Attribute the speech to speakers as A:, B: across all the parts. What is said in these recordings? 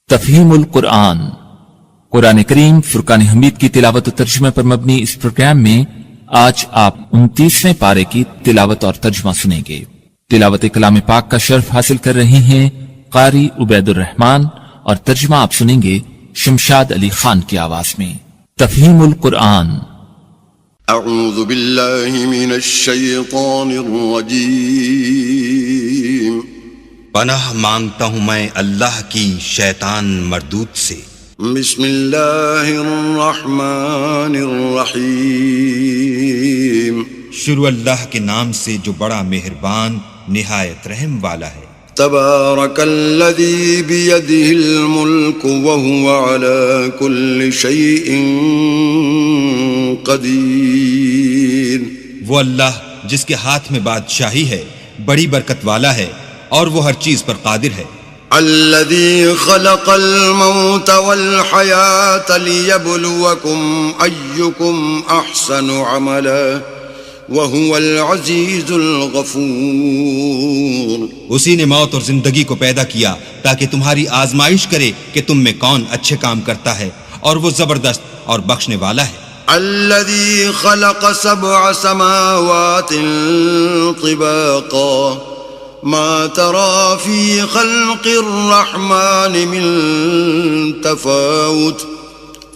A: تفہیم القرآن قرآن کریم فرقان حمید کی تلاوت و ترجمہ پر مبنی اس پروگرام میں آج آپ 29ویں پارے کی تلاوت اور ترجمہ سنیں گے۔ تلاوت کلام پاک کا شرف حاصل کر رہے ہیں قاری عبید الرحمن اور ترجمہ آپ سنیں گے شمشاد علی خان کی آواز میں۔ تفہیم القرآن۔
B: اعوذ باللہ من الشیطان الرجیم۔
C: پناہ مانگتا ہوں میں اللہ کی شیطان مردود سے۔
B: بسم اللہ الرحمن الرحیم۔
C: شروع اللہ کے نام سے جو بڑا مہربان نہایت رحم والا ہے۔
B: تبارک الذی بیدہ الملک وہو علی کل شیء قدیر۔
C: وہ اللہ جس کے ہاتھ میں بادشاہی ہے بڑی برکت والا ہے اور وہ ہر چیز پر قادر ہے۔
B: الذي خلق الموت والحياة ليبلوكم أيكم أحسن عملا وهو العزيز الغفور۔
C: اسی نے موت اور زندگی کو پیدا کیا تاکہ تمہاری آزمائش کرے کہ تم میں کون اچھے کام کرتا ہے اور وہ زبردست اور بخشنے والا ہے۔
B: الذي خلق 7 سماوات طباقا ما ترى في خلق الرحمن من تفاوت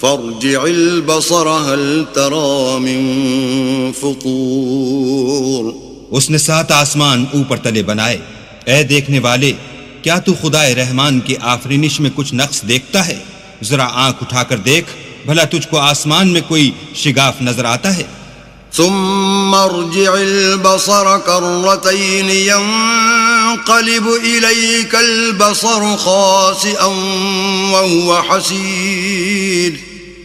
B: فارجع البصر هل ترى من فطور۔
C: اس نے 7 آسمان اوپر تلے بنائے۔ اے دیکھنے والے، کیا تو خدائے رحمان کی آفرینش میں کچھ نقص دیکھتا ہے؟ ذرا آنکھ اٹھا کر دیکھ، بھلا تجھ کو آسمان میں کوئی شگاف نظر آتا ہے؟
B: ثم ارجع البصر كرتين ينقلب إليك البصر خاسئا وهو حسير۔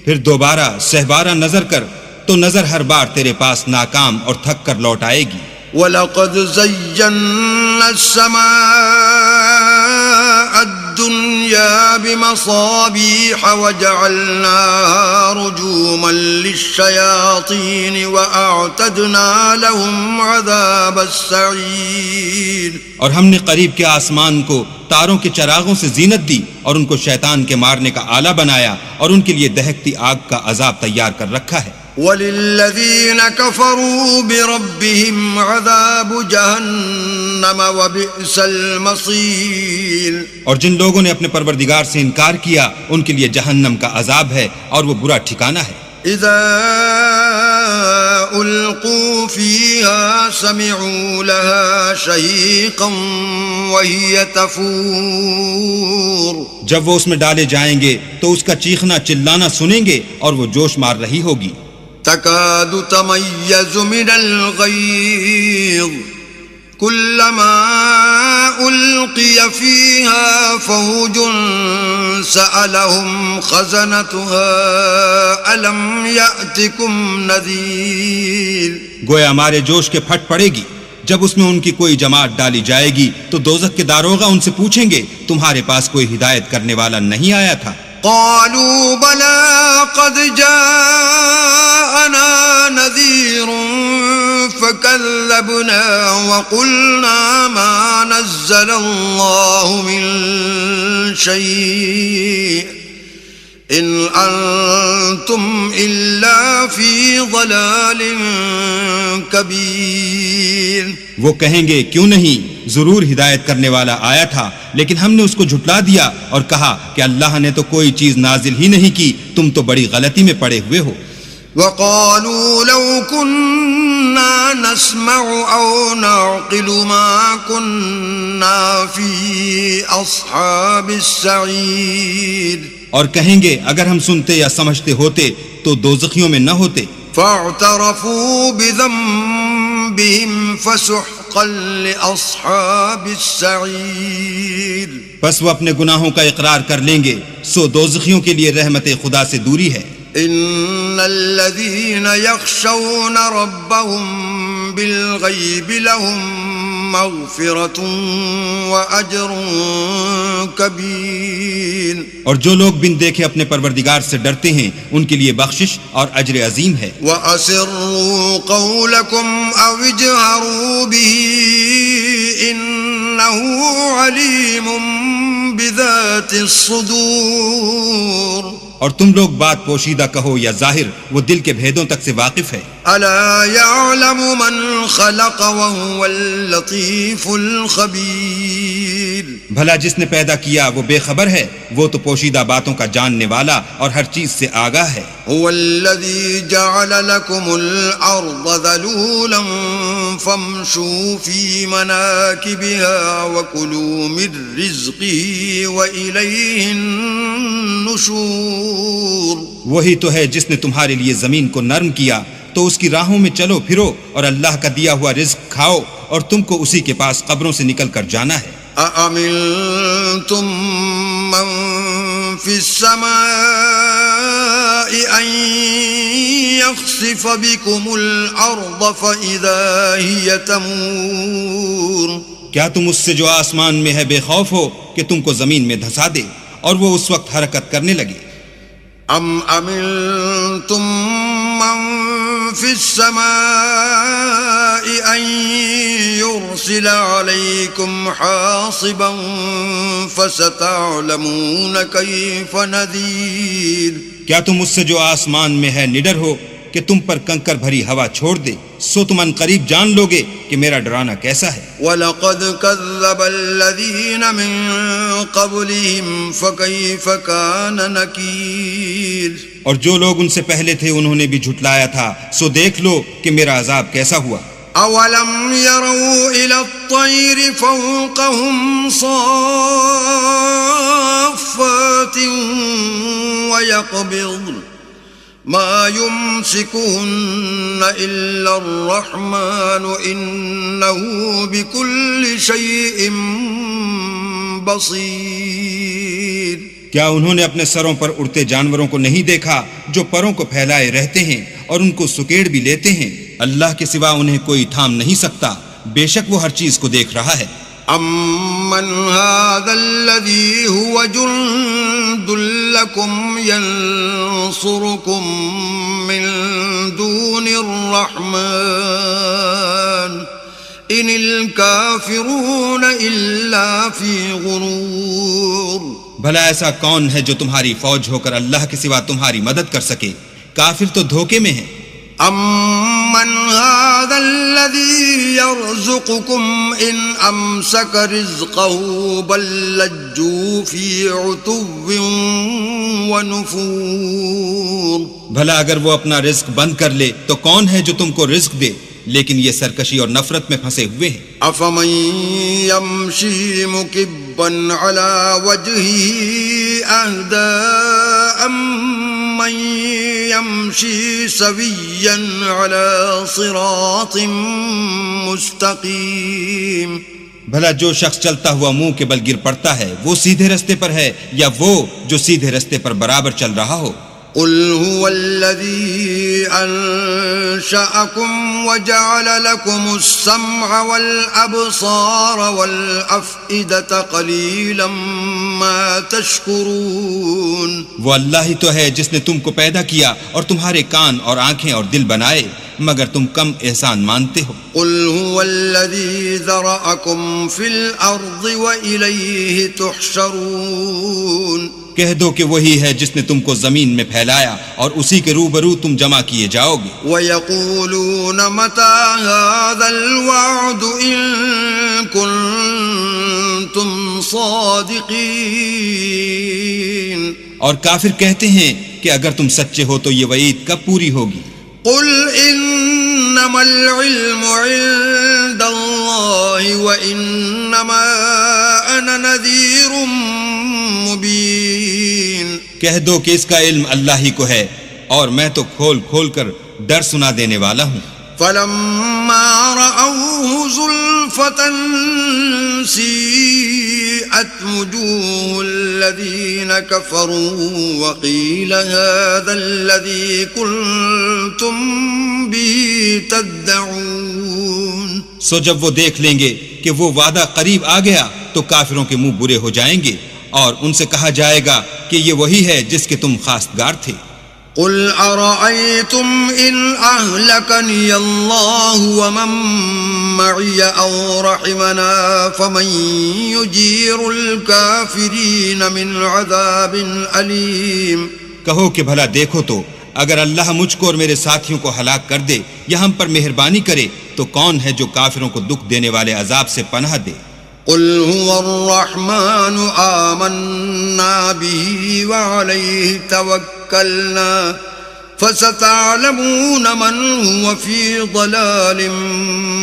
C: پھر دوبارہ سہبارہ نظر کر تو نظر ہر بار تیرے پاس ناکام اور تھک کر لوٹ آئے گی۔
B: وَلَقَدْ زَيَّنَّا السَّمَاءَ الدُّنْيَا بِمَصَابِيحَ وَجَعَلْنَاهَا رُجُومًا لِلشَّيَاطِينِ وَأَعْتَدْنَا لَهُمْ عَذَابَ السَّعِيرِ۔
C: اور ہم نے قریب کے آسمان کو تاروں کے چراغوں سے زینت دی اور ان کو شیطان کے مارنے کا آلہ بنایا اور ان کے لیے دہکتی آگ کا عذاب تیار کر رکھا ہے۔
B: وَلِلَّذِينَ كَفَرُوا بِرَبِّهِمْ عَذَابُ جَهَنَّمَ وَبِئْسَ الْمَصِيرُ۔
C: اور جن لوگوں نے اپنے پروردگار سے انکار کیا ان کے لیے جہنم کا عذاب ہے اور وہ برا ٹھکانہ ہے۔
B: اذا القوا فيها سمعوا لها شهيقا وهي تفور۔
C: جب وہ اس میں ڈالے جائیں گے تو اس کا چیخنا چلانا سنیں گے اور وہ جوش مار رہی ہوگی۔
B: تكاد تميز من الغيظ كلما ألقي فيها فوج سألهم خزنتها ألم يأتكم نذير۔
C: گویا ہمارے جوش کے پھٹ پڑے گی جب اس میں ان کی کوئی جماعت ڈالی جائے گی تو دوزخ کے داروغہ ان سے پوچھیں گے تمہارے پاس کوئی ہدایت کرنے والا نہیں آیا تھا؟
B: قالوا بلى قد جاءنا نذير فكذبنا وقلنا ما نزل الله من شيء إن أنتم إلا في ضلال كبير۔
C: وہ کہیں گے کیوں نہیں، ضرور ہدایت کرنے والا آیا تھا لیکن ہم نے اس کو جھٹلا دیا اور کہا کہ اللہ نے تو کوئی چیز نازل ہی نہیں کی، تم تو بڑی غلطی میں پڑے ہوئے ہو۔
B: وقالوا لو كنا نسمع أو نعقل ما كنا في أصحاب السعير۔
C: اور کہیں گے اگر ہم سنتے یا سمجھتے ہوتے تو دوزخیوں میں نہ ہوتے۔
B: فاعترفوا بذنبهم فسحقا لأصحاب السعير۔
C: بس وہ اپنے گناہوں کا اقرار کر لیں گے، سو دوزخیوں کے لیے رحمت خدا سے دوری ہے۔
B: ان الذين يخشون ربهم بالغيب لهم مغفرة واجر كبير۔
C: اور جو لوگ بن دیکھے اپنے پروردگار سے ڈرتے ہیں ان کے لیے بخشش اور اجر عظیم ہے۔
B: واسروا قولكم او اجهروا به انه عليم بذات الصدور
C: اور تم لوگ بات پوشیدہ کہو یا ظاہر، وہ دل کے بھیدوں تک سے واقف ہے۔
B: ألا يعلم من خلق وهو اللطيف الخبير
C: بھلا جس نے پیدا کیا وہ بے خبر ہے، وہ تو پوشیدہ باتوں کا جاننے والا اور ہر چیز سے آگاہ ہے۔
B: هو الذي جعل لكم الأرض ذلولا فامشوا في مناكبها وكلوا من رزقه وإليه النشور
C: وہی تو ہے جس نے تمہارے لیے زمین کو نرم کیا، تو اس کی راہوں میں چلو پھرو اور اللہ کا دیا ہوا رزق کھاؤ، اور تم کو اسی کے پاس قبروں سے نکل کر جانا ہے۔
B: أأمنتم من في السماء أن يخسف بكم الأرض فإذا هي تمور
C: کیا تم اس سے جو آسمان میں ہے بے خوف ہو کہ تم کو زمین میں دھسا دے اور وہ اس وقت حرکت کرنے لگے؟
B: أم أمنتم من في السماء أن يرسل عليكم حاصبا فستعلمون كيف نذير
C: کیا تم اس سے جو آسمان میں ہے نڈر ہو کہ تم پر کنکر بھری ہوا چھوڑ دے، سو تم ان قریب جان لوگے کہ میرا ڈرانا کیسا ہے۔
B: وَلَقَدْ كَذَّبَ الَّذِينَ مِن قَبْلِهِمْ فَكَيْفَ كَانَ نَكِيرٌ
C: اور جو لوگ ان سے پہلے تھے انہوں نے بھی جھٹلایا تھا، سو دیکھ لو کہ میرا عذاب کیسا ہوا۔
B: أَوَلَمْ يَرَوْا إِلَى الطَّيْرِ فَوْقَهُمْ صَافَّاتٍ وَيَقْبِضْنَ ما يمسكهن إلا الرحمن إنه بكل شيء بصير
C: کیا انہوں نے اپنے سروں پر اڑتے جانوروں کو نہیں دیکھا جو پروں کو پھیلائے رہتے ہیں اور ان کو سکیڑ بھی لیتے ہیں؟ اللہ کے سوا انہیں کوئی تھام نہیں سکتا، بے شک وہ ہر چیز کو دیکھ رہا ہے۔
B: أَمَّنْ هَذَا الَّذِي هُوَ جُنْدٌ لَكُمْ يَنْصُرُكُمْ مِنْ دُونِ الرَّحْمَنِ إِنِ الْكَافِرُونَ إِلَّا فِي غُرُورٍ
C: بھلا ایسا کون ہے جو تمہاری فوج ہو کر اللہ کے سوا تمہاری مدد کر سکے؟ کافر تو دھوکے میں ہیں۔
B: أَمَّنْ هَذَا الَّذِي يَرْزُقُكُمْ إِنْ أَمْسَكَ رِزْقَهُ بَلْ لَجُّوا فِي عُتُوٍّ وَنُفُورٍ
C: بھلا اگر وہ اپنا رزق بند کر لے تو کون ہے جو تم کو رزق دے، لیکن یہ سرکشی اور نفرت میں پھنسے ہوئے ہیں۔
B: أَفَمَنْ يَمْشِي مُكِبًّا عَلَى وَجْهِهِ أَهْدَىٰ أَمَّن يَمْشِي سَوِيًّا عَلَى صِرَاطٍ مُسْتَقِيمٍ
C: بھلا جو شخص چلتا ہوا منہ کے بل گر پڑتا ہے وہ سیدھے رستے پر ہے یا وہ جو سیدھے رستے پر برابر چل رہا ہو؟
B: قل هو الذي أنشأكم وجعل لكم السمع والأبصار والأفئدة قليلا ما تشكرون
C: وہ اللہ ہی تو ہے جس نے تم کو پیدا کیا اور تمہارے کان اور آنکھیں اور دل بنائے، مگر تم کم احسان مانتے ہو۔
B: قل هو الذي ذرأكم في الأرض وإليه تحشرون
C: کہہ دو کہ وہی ہے جس نے تم کو زمین میں پھیلایا اور اسی کے روبرو تم جمع کیے جاؤ گے۔
B: وَيَقُولُونَ مَتَى هَذَا الْوَعْدُ إِن كُنتُمْ صَادِقِينَ
C: اور کافر کہتے ہیں کہ اگر تم سچے ہو تو یہ وعید کب پوری ہوگی؟
B: قُلْ إِنَّمَا الْعِلْمُ عِندَ اللَّهِ وَإِنَّمَا أَنَا نَذِيرٌ مبین
C: کہہ دو کہ اس کا علم اللہ ہی کو ہے اور میں تو کھول کھول کر ڈر سنا دینے والا ہوں۔
B: فلما رأوه زلفة سيئت وجوه الذين كفروا وقيل هذا الذي كنتم به تدعون
C: سو جب وہ دیکھ لیں گے کہ وہ وعدہ قریب آ گیا تو کافروں کے منہ برے ہو جائیں گے اور ان سے کہا جائے گا کہ یہ وہی ہے جس کے تم خواستگار تھے۔
B: قل أرأيتم إن أهلكني الله ومن معي أو رحمنا فمن يجير الكافرين من عذاب أليم.
C: کہو کہ بھلا دیکھو تو اگر اللہ مجھ کو اور میرے ساتھیوں کو ہلاک کر دے یا ہم پر مہربانی کرے تو کون ہے جو کافروں کو دکھ دینے والے عذاب سے پناہ دے.
B: قل هو الرحمن آمنا به وعليه توكلنا فستعلمون من هو في ضلال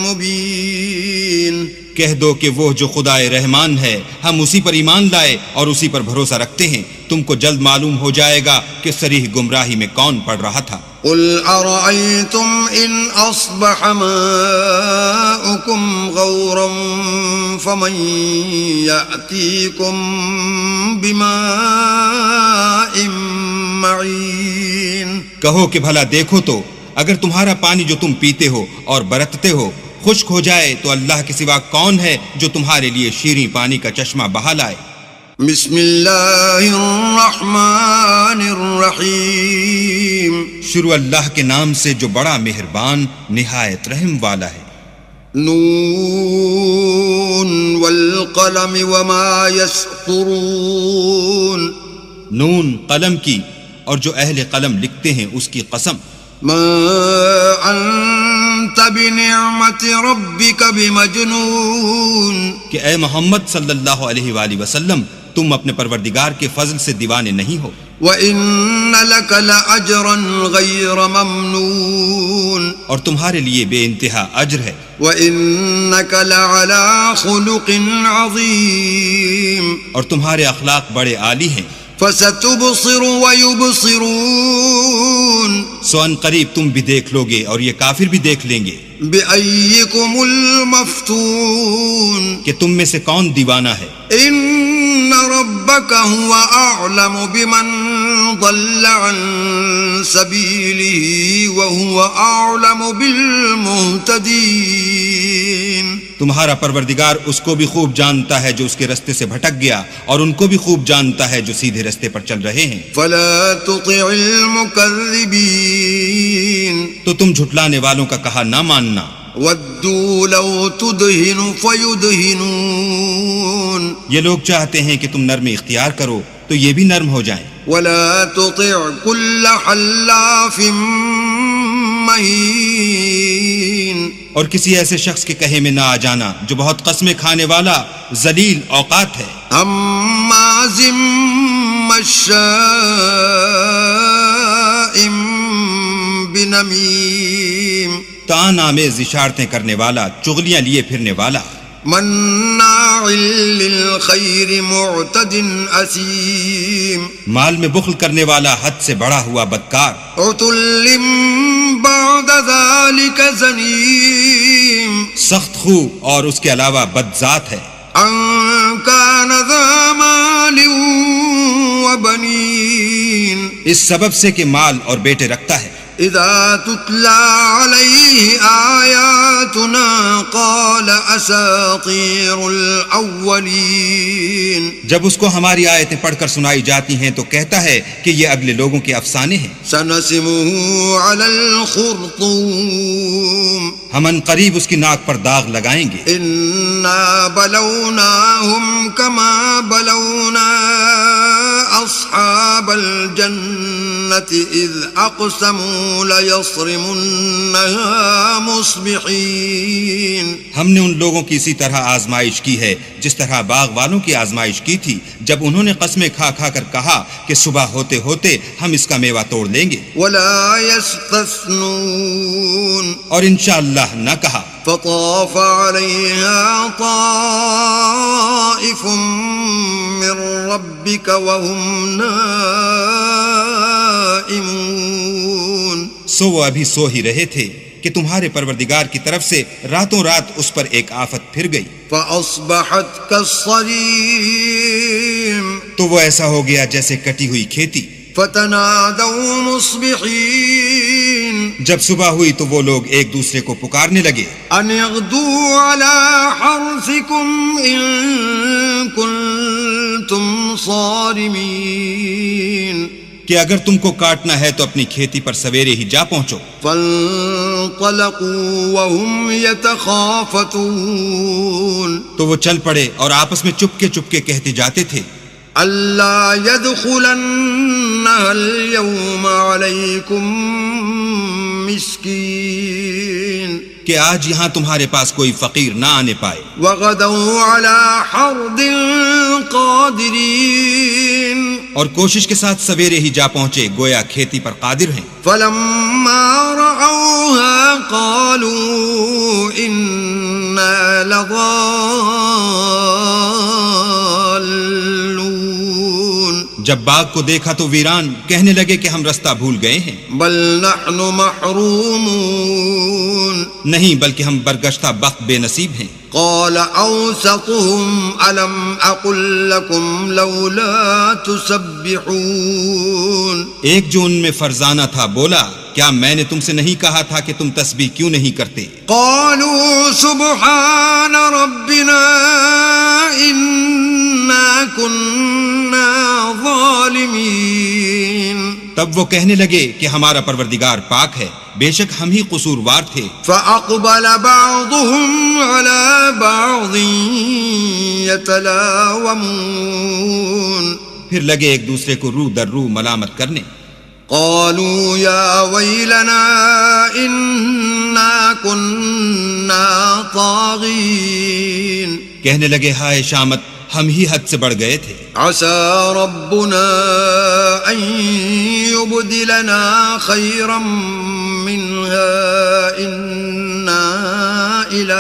B: مبين.
C: کہہ دو کہ وہ جو خدا رحمان ہے ہم اسی پر ایمان لائے اور اسی پر بھروسہ رکھتے ہیں، تم کو جلد معلوم ہو جائے گا کہ صریح گمراہی میں کون پڑ رہا تھا.
B: قل أرأيتم إن أصبح ماؤكم غورا فمن يأتيكم بماء معين.
C: کہو کہ بھلا دیکھو تو اگر تمہارا پانی جو تم پیتے ہو اور برتتے ہو خشک ہو جائے تو اللہ کے سوا کون ہے جو تمہارے لیے شیریں پانی کا چشمہ بہا لائے.
B: بسم اللہ الرحمن الرحیم.
C: شروع اللہ کے نام سے جو بڑا مہربان نہایت رحم والا ہے.
B: نون والقلم وما يسطرون.
C: نون قلم کی اور جو اہل قلم لکھتے ہیں اس کی قسم.
B: ما انت بنعمت ربک بمجنون.
C: کہ اے محمد صلی اللہ علیہ وآلہ وسلم تم اپنے پروردگار کے فضل سے دیوانے نہیں ہو.
B: وَإِنَّ لَكَ لَأَجْرًا غَيْرَ مَمْنُونٍ.
C: اور تمہارے لیے بے انتہا اجر ہے.
B: وَإِنَّكَ لَعَلَى خُلُقٍ عَظِيمٍ.
C: اور تمہارے اخلاق بڑے عالی ہیں.
B: فَسَتُبْصِرُ وَيُبْصِرُونَ.
C: سو ان قریب تم بھی دیکھ لو گے اور یہ کافر بھی دیکھ لیں گے.
B: بِأَيِّكُمُ الْمَفْتُونَ.
C: کہ تم میں سے کون دیوانہ ہے.
B: إِنَّ رَبَّكَ هُوَ أَعْلَمُ بِمَنْ ضَلَّ عَنْ سَبِيلِهِ وَهُوَ أَعْلَمُ بِالْمُهْتَدِينَ.
C: تمہارا پروردگار اس کو بھی خوب جانتا ہے جو اس کے رستے سے بھٹک گیا اور ان کو بھی خوب جانتا ہے جو سیدھے رستے پر چل رہے ہیں.
B: فَلَا تُطِعِ الْمُكَذِّبِينَ.
C: تو تم جھٹلانے والوں کا کہا نہ ماننا.
B: وَدُّوا لَوْ تُدْهِنُ فَيُدْهِنُونَ.
C: یہ لوگ چاہتے ہیں کہ تم نرمی اختیار کرو تو یہ بھی نرم ہو جائیں.
B: وَلَا تُطِعْ كُلَّ حَلَّافٍ مَّهِينٍ.
C: اور کسی ایسے شخص کے کہے میں نہ آ جانا جو بہت قسمیں کھانے والا ذلیل اوقات ہے.
B: ہمازٍ مشاءٍ بنمیم.
C: تان آمیز اشارتیں کرنے والا، چغلیاں لیے پھرنے والا.
B: مناع للخیر معتد اثیم.
C: مال میں بخل کرنے والا، حد سے بڑا ہوا بدکار.
B: عتل بعد ذلك زنیم.
C: سخت خو اور اس کے علاوہ بد ذات ہے.
B: ان کان ذا مال وبنین.
C: اس سبب سے کہ مال اور بیٹے رکھتا ہے.
B: اذا تتلى عليه آیاتنا قال اساطیر الاولین.
C: جب اس کو ہماری آیتیں پڑھ کر سنائی جاتی ہیں تو کہتا ہے کہ یہ اگلے لوگوں کے افسانے ہیں.
B: سنسمه على الخرطوم.
C: ہم ان قریب اس کی ناک پر داغ لگائیں گے.
B: انا بلوناهم كما بلونا اصحاب الجنة اذ اقسموا لَيَصْرِمُنَّهَا مُصْبِحِينَ.
C: ہم نے ان لوگوں کی اسی طرح آزمائش کی ہے جس طرح باغ والوں کی آزمائش کی تھی جب انہوں نے قسمیں کھا کھا کر کہا کہ صبح ہوتے ہوتے ہم اس کا میوہ توڑ لیں گے.
B: وَلَا يَسْتَثْنُونَ.
C: اور انشاءاللہ نہ کہا.
B: فَطَافَ عَلَيْهَا طَائِفٌ مِّن رَّبِّكَ وَهُمْ نَائِمُونَ.
C: سو وہ ابھی سو ہی رہے تھے کہ تمہارے پروردگار کی طرف سے راتوں رات اس پر ایک آفت پھر گئی.
B: فَأَصْبَحَتْ كَالصَّرِيمِ.
C: تو وہ ایسا ہو گیا جیسے کٹی ہوئی کھیتی.
B: فَتَنَادَوْا مُصْبِحِينَ.
C: جب صبح ہوئی تو وہ لوگ ایک دوسرے کو پکارنے لگے.
B: أَنِ اغْدُوا عَلَى حَرْثِكُمْ إِن كُنتُمْ صَارِمِينَ.
C: کہ اگر تم کو کاٹنا ہے تو اپنی کھیتی پر سویرے ہی جا پہنچو۔
B: فانطلقوا وهم يتخافتون
C: تو وہ چل پڑے اور آپس میں چپکے چپکے کہتے جاتے تھے،
B: ألا يدخلنها اليوم عليكم مسكين
C: کہ آج یہاں تمہارے پاس کوئی فقیر نہ آنے پائے۔
B: وغدوا على حرد قادرين
C: اور کوشش کے ساتھ سویرے ہی جا پہنچے، گویا کھیتی پر قادر ہیں۔
B: فلما رأوها قالوا إنا لضالون
C: جب باغ کو دیکھا تو ویران کہنے لگے کہ ہم رستہ بھول گئے ہیں۔
B: بل نحن محرومون
C: نہیں بلکہ ہم برگشتہ بخت بے نصیب ہیں۔
B: قال أوسطهم ألم أقل لكم لولا تسبحون
C: ایک جو ان میں فرزانہ تھا بولا، کیا میں نے تم سے نہیں کہا تھا کہ تم تسبیح کیوں نہیں کرتے؟
B: قالوا سبحان ربنا إنا كنا ظالمين
C: تب وہ کہنے لگے کہ ہمارا پروردگار پاک ہے، بے شک ہم ہی قصوروار تھے۔
B: فأقبل بعضهم على بعض يتلاومون
C: پھر لگے ایک دوسرے کو رو در رو ملامت کرنے۔
B: قالوا يا ويلنا إنا كنا طاغين
C: کہنے لگے ہائے شامت، ہم ہی حد سے بڑھ گئے تھے۔
B: عسى ربنا أن يبدلنا خيرا منها إنا إلى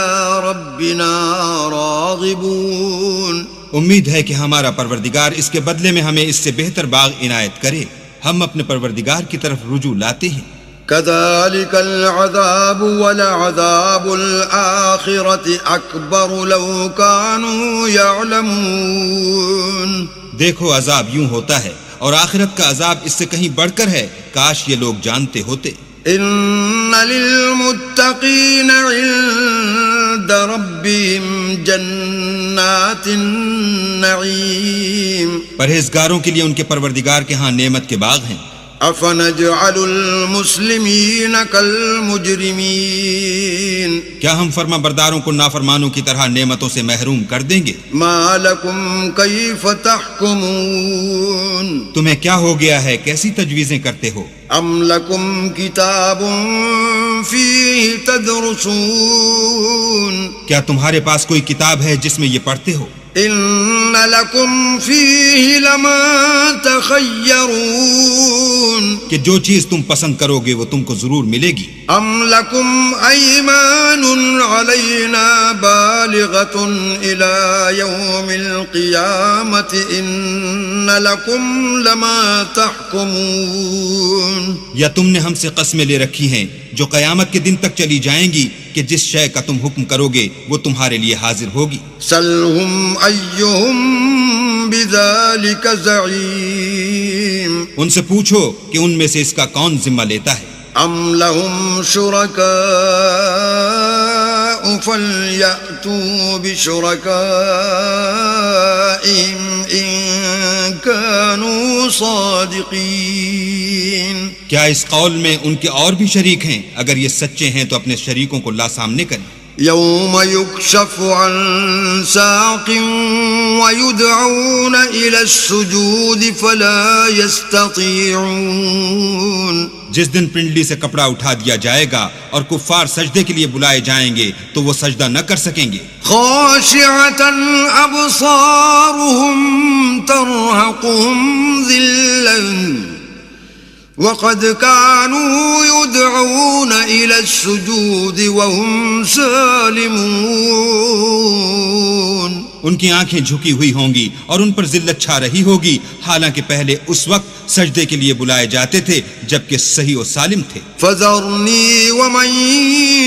B: ربنا راغبون
C: امید ہے کہ ہمارا پروردگار اس کے بدلے میں ہمیں اس سے بہتر باغ عنایت کرے، ہم اپنے پروردگار کی طرف رجوع لاتے ہیں۔
B: كذلك العذاب ولعذاب الآخرة أكبر لو كانوا يعلمون
C: دیکھو عذاب یوں ہوتا ہے اور آخرت کا عذاب اس سے کہیں بڑھ کر ہے، کاش یہ لوگ جانتے ہوتے۔
B: إن للمتقين عند ربهم جنات النعيم
C: پرہیزگاروں کے لیے ان کے پروردگار کے ہاں نعمت کے باغ ہیں۔
B: أفنجعل المسلمين كالمجرمين
C: کیا ہم فرما برداروں کو نافرمانوں کی طرح نعمتوں سے محروم کر دیں گے؟
B: ما لكم كيف تحكمون
C: تمہیں کیا ہو گیا ہے، کیسی تجویزیں کرتے ہو؟
B: أم لكم كتاب فيه تدرسون
C: کیا تمہارے پاس کوئی کتاب ہے جس میں یہ پڑھتے ہو؟
B: إن لكم فيه لما تخيرون
C: کہ جو چیز تم پسند کرو گے وہ تم کو ضرور ملے گی۔
B: أم لكم أيمان علينا بالغة إلى يوم القيامة إن لكم لما تحكمون
C: یا تم نے ہم سے قسمیں لے رکھی ہیں جو قیامت کے دن تک چلی جائیں گی کہ جس شے کا تم حکم کرو گے وہ تمہارے لیے حاضر ہوگی۔
B: سلهم أيهم بذلك زعيم
C: ان سے پوچھو کہ ان میں سے اس کا کون ذمہ لیتا ہے۔
B: أم لهم شركاء فليأتوا بشركائهم إن كانوا صادقين
C: کیا اس قول میں ان کے اور بھی شریک ہیں؟ اگر یہ سچے ہیں تو اپنے شریکوں کو لا سامنے کریں۔
B: يوم يكشف عن ساق ويدعون إلى السجود فلا يستطيعون
C: جس دن پنڈلی سے کپڑا اٹھا دیا جائے گا اور کفار سجدے کے لیے بلائے جائیں گے تو وہ سجدہ نہ کر سکیں گے۔
B: خاشعة أبصارهم ترهقهم ذلة وقد كانوا يدعون إلى السجود وهم سالمون
C: ان کی آنکھیں جھکی ہوئی ہوں گی اور ان پر ذلت چھا رہی ہوگی، حالانکہ پہلے اس وقت سجدے کے لیے بلائے جاتے تھے جبکہ صحیح و سالم تھے۔
B: فذرني ومن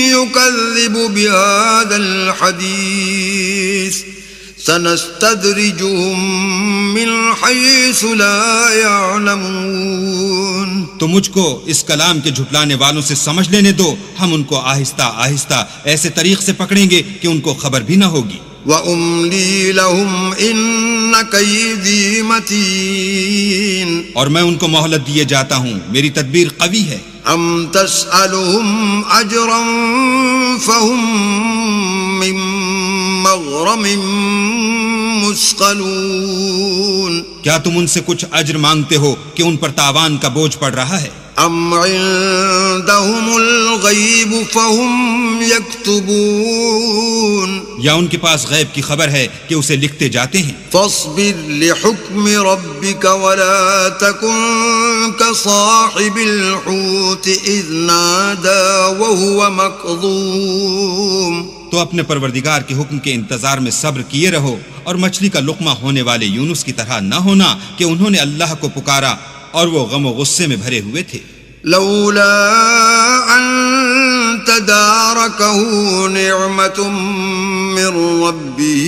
B: يكذب بهذا الحديث سنستدرجهم من حيث لا يعلمون
C: تو مجھ کو اس کلام کے جھٹلانے والوں سے سمجھ لینے دو، ہم ان کو آہستہ آہستہ ایسے طریق سے پکڑیں گے کہ ان کو خبر بھی نہ ہوگی۔
B: وَأُمْلِي لَهُمْ إِنَّ كَيْدِي مَتِينٌ
C: اور میں ان کو مہلت دیے جاتا ہوں، میری تدبیر قوی ہے۔
B: أم تسألهم أجرا فهم من مغرم مثقلون،
C: کیا تم ان سے کچھ اجر مانگتے ہو کہ ان پر تاوان کا بوجھ پڑ رہا ہے؟
B: أم عندهم الغيب فهم يكتبون،
C: یا ان کے پاس غیب کی خبر ہے کہ اسے لکھتے جاتے ہیں؟
B: فاصبر لحكم ربك ولا تكن كصاحب الحوت إذ نادى وهو مكظوم،
C: تو اپنے پروردگار کے حکم کے انتظار میں صبر کیے رہو، اور مچھلی کا لقمہ ہونے والے یونس کی طرح نہ ہونا کہ انہوں نے اللہ کو پکارا اور وہ غم و غصے میں بھرے ہوئے تھے۔
B: لولا أن تداركه نعمة من ربه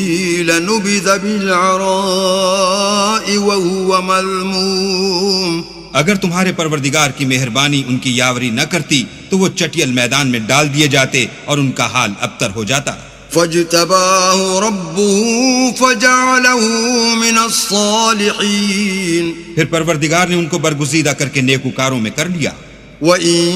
B: لنبذ بالعراء وهو مذموم،
C: اگر تمہارے پروردگار کی مہربانی ان کی یاوری نہ کرتی تو وہ چٹیل میدان میں ڈال دیے جاتے اور ان کا حال ابتر ہو جاتا۔
B: فاجتباه ربه فجعله من الصالحين،
C: پھر پروردگار نے ان کو برگزیدہ کر کے نیکوکاروں میں کر لیا۔
B: وَإِن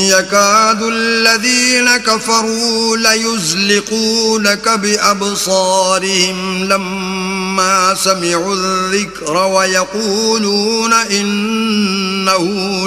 B: يَكَادُ الَّذِينَ كَفَرُوا لَيُزْلِقُونَكَ بِأَبْصَارِهِمْ لَمَّا سَمِعُوا الذِّكْرَ وَيَقُولُونَ إِنَّهُ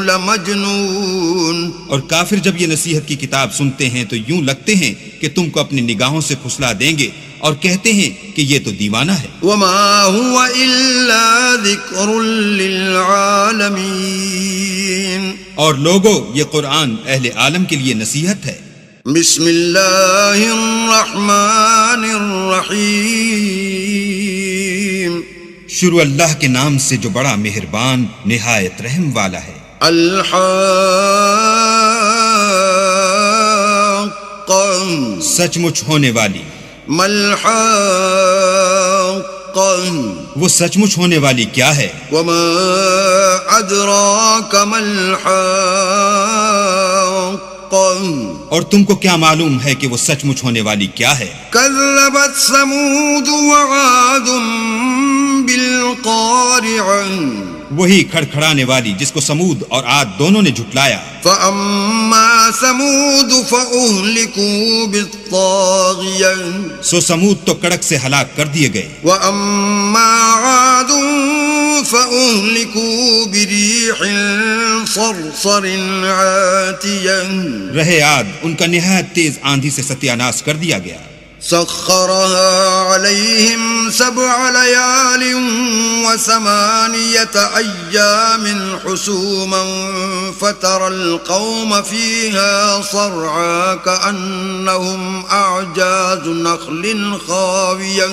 B: لَمَجْنُونَ،
C: اور کافر جب یہ نصیحت کی کتاب سنتے ہیں تو یوں لگتے ہیں کہ تم کو اپنی نگاہوں سے پھسلا دیں گے، اور کہتے ہیں کہ یہ تو دیوانہ ہے۔
B: وَمَا هُوَ إِلَّا ذِكْرٌ لِّلْعَالَمِينَ،
C: اور لوگو یہ قرآن اہل عالم کے لیے نصیحت ہے۔
B: بسم اللہ الرحمن الرحیم،
C: شروع اللہ کے نام سے جو بڑا مہربان نہایت رحم والا ہے۔
B: الحاقہ،
C: سچ مچ ہونے والی۔
B: ملحاقہ،
C: وہ سچ مچ ہونے والی کیا ہے؟
B: وما ادراک ملحاقہ،
C: اور تم کو کیا معلوم ہے کہ وہ سچ مچ ہونے والی کیا ہے؟
B: کذبت ثمود وعاد بالقارعہ،
C: وہی کھڑکھڑانے والی جس کو سمود اور عاد دونوں نے جھٹلایا۔
B: فَأَمَّا ثَمُودُ فَأُهْلِكُوا بِالطَّاغِيَةِ،
C: سو سمود تو کڑک سے ہلاک کر دیے گئے۔
B: وَأَمَّا عَادٌ فَأُهْلِكُوا بِرِيحٍ صَرْصَرٍ عَاتِيَةٍ،
C: رہے عاد ان کا نہایت تیز آندھی سے ستیہ ناش کر دیا گیا۔
B: سخرها عليهم 7 ليال و8 أيام حسوما فترى القوم فيها صرعا كأنهم أعجاز نخل خاوية،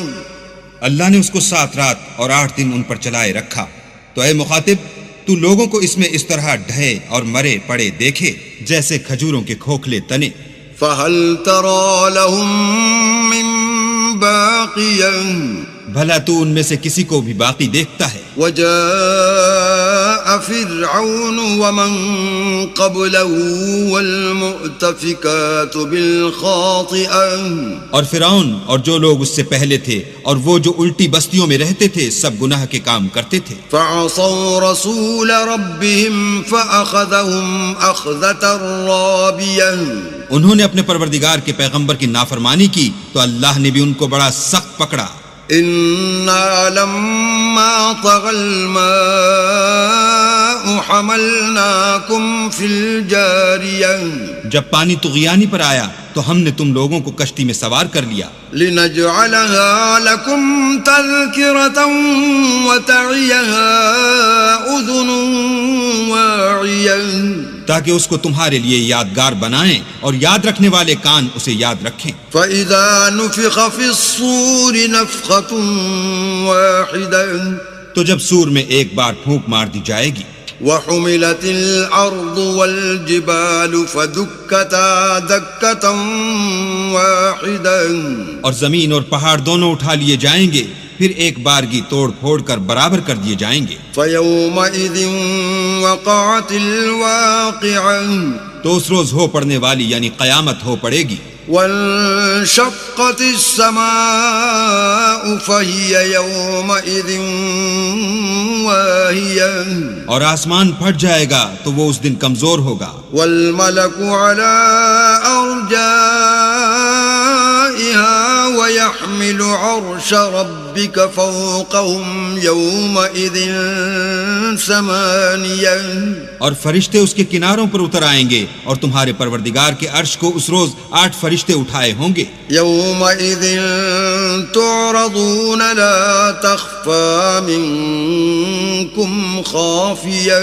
C: اللہ نے اس کو 7 رات اور 8 دن ان پر چلائے رکھا، تو اے مخاطب تو لوگوں کو اس میں اس طرح ڈھے اور مرے پڑے دیکھے جیسے کھجوروں کے کھوکھلے تنے۔
B: فهل ترى لهم من باقية،
C: بھلا تو ان میں سے کسی کو بھی باقی دیکھتا ہے؟
B: وجاء فرعون ومن قبله والمؤتفكات بالخاطئة،
C: اور فرعون اور جو لوگ اس سے پہلے تھے اور وہ جو الٹی بستیوں میں رہتے تھے سب گناہ کے کام کرتے تھے۔
B: فعصوا رسول ربهم فأخذهم أخذة رابية،
C: انہوں نے اپنے پروردگار کے پیغمبر کی نافرمانی کی تو اللہ نے بھی ان کو بڑا سخت پکڑا۔
B: إنا لما طغى الماء حملناكم في الجارية،
C: جب پانی طغیانی پر آیا تو ہم نے تم لوگوں کو کشتی میں سوار کر لیا،
B: لنجعلها لكم تذكرة وتعيها أذن واعية،
C: تاکہ اس کو تمہارے لیے یادگار بنائیں اور یاد رکھنے والے کان اسے یاد رکھیں۔
B: فإذا نفخ في الصور نفخة واحدة،
C: تو جب سور میں ایک بار پھونک مار دی جائے گی۔
B: وحملت الأرض والجبال فدكتا دكة واحدة،
C: اور زمین اور پہاڑ دونوں اٹھا لیے جائیں گے، پھر ایک بارگی توڑ پھوڑ کر برابر کر دیے جائیں گے۔
B: فيومئذ وقعت الواقعة،
C: تو اس روز ہو پڑنے والی یعنی قیامت ہو پڑے گی۔
B: وانشقت السماء فهي يومئذ واهية
C: اور آسمان پھٹ جائے گا تو وہ اس دن کمزور ہوگا.
B: والملك على أرجائها ويحمل عرش ربك فوقهم يومئذ ثمانية
C: اور فرشتے اس کے کناروں پر اتر آئیں گے اور تمہارے پروردگار کے عرش کو اس روز 8 فرشتے اٹھائے ہوں گے.
B: يومئذ تعرضون لا تخفى منكم خافية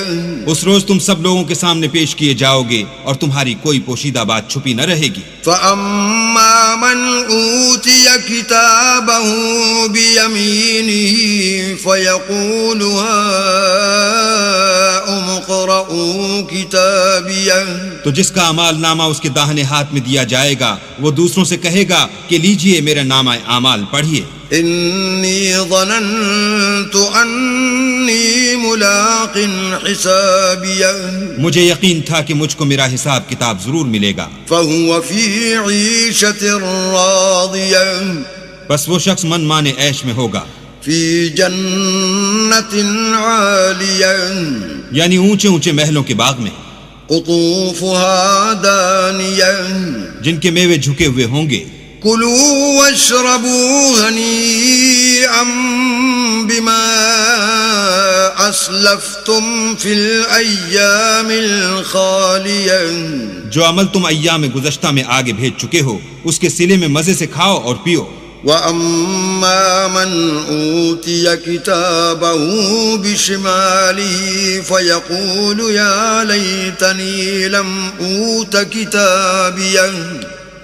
C: اس روز تم سب لوگوں کے سامنے پیش کیے جاؤ گے اور تمہاری کوئی پوشیدہ بات چھپی نہ رہے گی.
B: فأما من أوتي كتابه بيمينه فيقول هاؤم اقرءوا كتابيه
C: تو جس کا اعمال نامہ اس کے داہنے ہاتھ میں دیا جائے گا وہ دوسروں سے کہے گا کہ لیجئے میرا نامہ اعمال پڑھیے.
B: إني ظننت أني ملاق حسابيه
C: مجھے یقین تھا کہ مجھ کو میرا حساب کتاب ضرور ملے گا.
B: فهو في عيشة راضية
C: بس وہ شخص من مانے عیش میں ہوگا.
B: في جنة عالية
C: یعنی اونچے اونچے محلوں کے باغ میں
B: قطوفها دانية
C: جن کے میوے جھکے ہوئے ہوں گے.
B: كلوا واشربوا هنيئا بما أسلفتم في الأيام الخالية
C: جو عمل تم ایام گزشتہ میں آگے بھیج چکے ہو اس کے صلے میں مزے سے کھاؤ اور پیو.
B: وَأَمَّا مَنْ أُوتِيَ كِتَابَهُ بِشِمَالِهِ فَيَقُولُ يَا لَيْتَنِي لَمْ أُوتَ كِتَابِيَهْ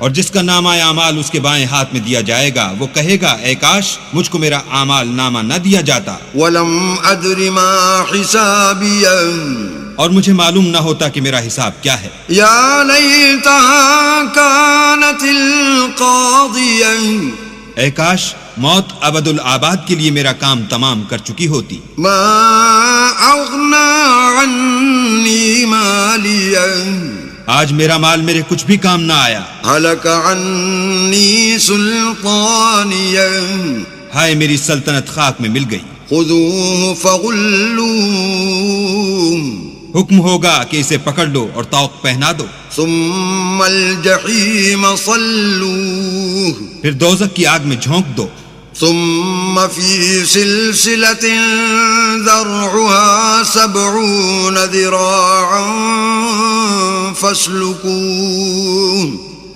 C: اور جس کا نامہ اعمال اس کے بائیں ہاتھ میں دیا جائے گا وہ کہے گا اے کاش مجھ کو میرا اعمال نامہ نہ دیا جاتا
B: وَلَمْ أَدْرِ مَا حِسَابِيَهْ
C: اور مجھے معلوم نہ ہوتا کہ میرا حساب کیا ہے.
B: يَا لَيْتَهَا كَانَتِ الْقَاضِيَةَ
C: اے کاش موت ابد الآباد کے لیے میرا کام تمام کر چکی ہوتی.
B: مَا أَغْنَى عَنِّي مَالِيَهْ
C: آج میرا مال میرے کچھ بھی کام نہ آیا.
B: هَلَكَ عَنِّي سُلْطَانِيَهْ
C: ہائے میری سلطنت خاک میں مل گئی.
B: خُذُوهُ فَغُلُّوهُ
C: حکم ہوگا کہ اسے پکڑ لو اور طوق پہنا دو.
B: ثُمَّ الْجَحِيمَ صَلُّوهُ
C: پھر دوزخ کی آگ میں جھونک دو.
B: ثُمَّ فِي سِلْسِلَةٍ ذَرْعُهَا 70 ذِرَاعًا فَاسْلُكُوهُ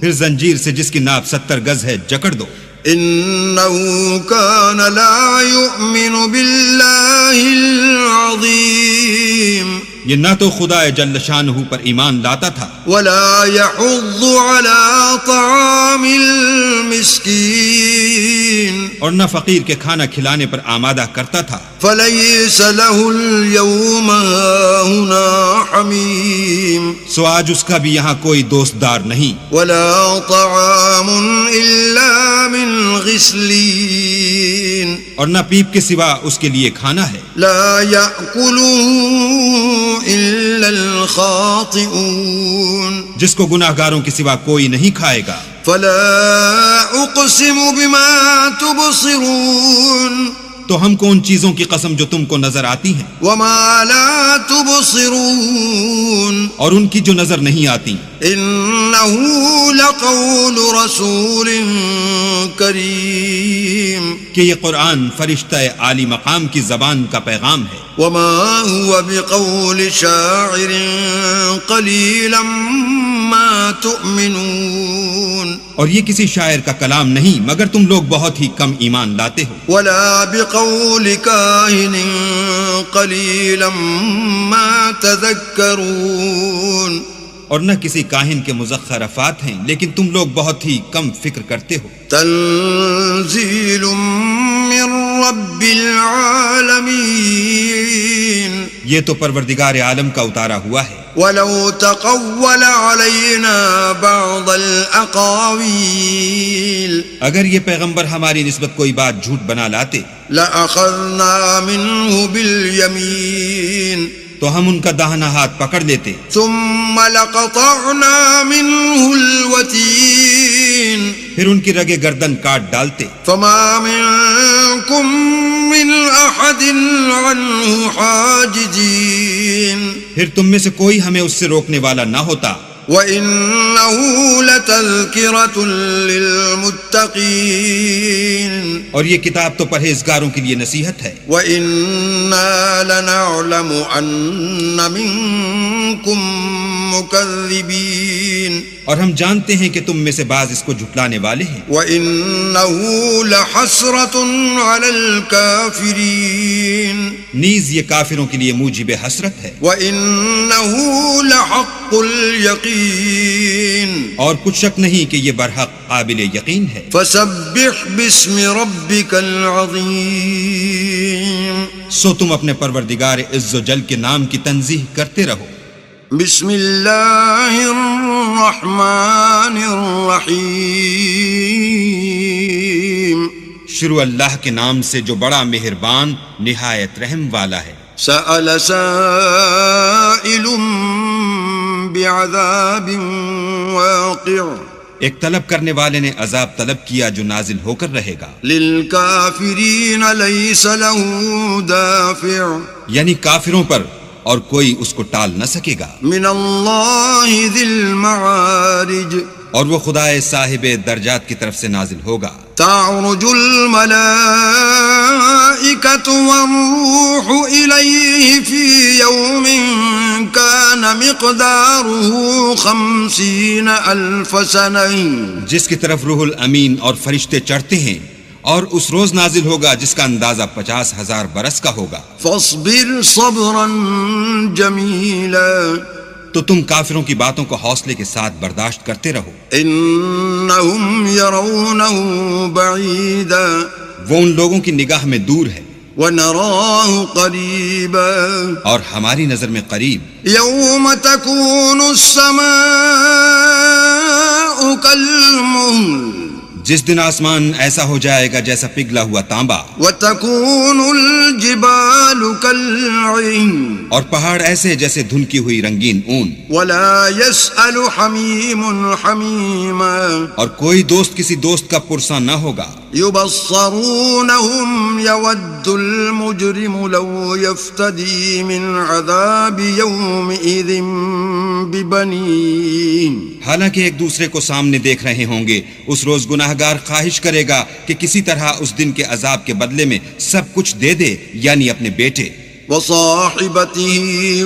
C: پھر زنجیر سے جس کی ناپ 70 گز ہے جکڑ دو.
B: إِنَّهُ كَانَ لَا يُؤْمِنُ بِاللَّهِ الْعَظِيمِ
C: یہ نہ تو خدا جل شانہ پر ایمان لاتا تھا
B: وَلَا يَحُضُّ عَلَى طَعَامِ الْمِسْكِينِ
C: اور نہ فقیر کے کھانا کھلانے پر آمادہ کرتا تھا.
B: فَلَيْسَ لَهُ الْيَوْمَ هَاهُنَا حَمِيمٌ
C: سو آج اس کا بھی یہاں کوئی دوست دار نہیں.
B: وَلَا طَعَامٌ إِلَّا مِنْ غِسْلِينٍ
C: اور نہ پیپ کے سوا اس کے لیے کھانا ہے.
B: لَا يَأْكُلُهُ إِلَّا الْخَاطِئُونَ
C: جس کو گناہگاروں کے سوا کوئی نہیں کھائے گا.
B: فَلَا أُقْسِمُ بِمَا تُبْصِرُونَ
C: تو ہم کو ان چیزوں کی قسم جو تم کو نظر آتی ہیں
B: وَمَا لَا تُبْصِرُونَ
C: اور ان کی جو نظر نہیں آتی.
B: إِنَّهُ لَقَوْلُ رَسُولٍ كَرِيمٍ
C: کہ یہ قرآن فرشتہ عالی مقام کی زبان کا پیغام ہے.
B: وَمَا هُوَ بِقَوْلِ شَاعِرٍ قَلِيلًا مَا تُؤْمِنُونَ
C: اور یہ کسی شاعر کا کلام نہیں مگر تم لوگ بہت ہی کم ایمان لاتے ہو.
B: وَلَا بِقَوْلِ كَاهِنٍ قَلِيلًا مَا تَذَكَّرُونَ
C: اور نہ کسی کاہن کے مزخرفات ہیں لیکن تم لوگ بہت ہی کم فکر کرتے ہو.
B: تنزیل من رب العالمین
C: یہ تو پروردگار عالم کا اتارا ہوا ہے.
B: وَلَوْ تَقَوَّلَ عَلَيْنَا بَعْضَ الْأَقَاوِيلِ
C: اگر یہ پیغمبر ہماری نسبت کوئی بات جھوٹ بنا لاتے
B: لَأَخَذْنَا مِنْهُ بِالْيَمِينِ
C: تو ہم ان کا داہنا ہاتھ پکڑ لیتے،
B: ثم لقطعنا منه الوتين
C: پھر ان کی رگے گردن کاٹ ڈالتے،
B: فما منكم من احد عنه حاجزين
C: پھر تم میں سے کوئی ہمیں اس سے روکنے والا نہ ہوتا،
B: وَإِنَّهُ لَتَذْكِرَةٌ لِّلْمُتَّقِينَ
C: اور یہ کتاب تو پرہیزگاروں کے لیے نصیحت ہے۔
B: وَإِنَّا لَنَعْلَمُ أَنَّ مِنكُم مُّكَذِّبِينَ
C: اور ہم جانتے ہیں کہ تم میں سے بعض اس کو جھٹلانے والے ہیں،
B: وَإِنَّهُ لَحَسْرَةٌ عَلَى الْكَافِرِينَ
C: نیز یہ کافروں کے لیے موجب حسرت ہے،
B: وَإِنَّهُ لَحَقُّ الْيَقِينِ
C: اور کچھ شک نہیں کہ یہ برحق قابل یقین ہے۔
B: فَسَبِّحْ بِاسْمِ رَبِّكَ الْعَظِيمِ
C: سو تم اپنے پروردگار عز و جل کے نام کی تنزیح کرتے رہو۔
B: بسم اللہ الرحمن الرحیم
C: شروع اللہ کے نام سے جو بڑا مہربان نہایت رحم والا ہے۔
B: سأل سائل بعذاب واقع
C: ایک طلب کرنے والے نے عذاب طلب کیا جو نازل ہو کر رہے گا،
B: للکافرین لیس له دافع
C: یعنی کافروں پر اور کوئی اس کو ٹال نہ سکے گا،
B: من اللہ ذی المعارج
C: اور وہ خدائے صاحب درجات کی طرف سے نازل ہوگا۔
B: تعرج الملائکۃ والروح الیہ فی یوم کان مقدارہ 50,000 سنہ
C: جس کی طرف روح الامین اور فرشتے چڑھتے ہیں، اور اس روز نازل ہوگا جس کا اندازہ 50,000 برس کا ہوگا۔
B: فاصبر صبرا جمیلا
C: تو تم کافروں کی باتوں کو حوصلے کے ساتھ برداشت کرتے رہو،
B: انہم یرونہ بعیدا
C: وہ ان لوگوں کی نگاہ میں دور ہے
B: ونراہ قریبا
C: اور ہماری نظر میں قریب۔
B: یوم تکون السماء کالمہل
C: جس دن آسمان ایسا ہو جائے گا جیسا پگھلا ہوا تانبا،
B: وتکون الجبال کالعہن
C: اور پہاڑ ایسے جیسے دھنکی ہوئی رنگین اون،
B: ولا يسأل حمیم حمیما
C: اور کوئی دوست کسی دوست کا پرساں نہ ہوگا۔
B: یبصرونہم یود المجرم لو یفتدی من عذاب یومئذ ببنیہ
C: حالانکہ ایک دوسرے کو سامنے دیکھ رہے ہوں گے، اس روز گناہگار خواہش کرے گا کہ کسی طرح اس دن کے عذاب کے بدلے میں سب کچھ دے دے، یعنی اپنے بیٹے
B: وصاحبته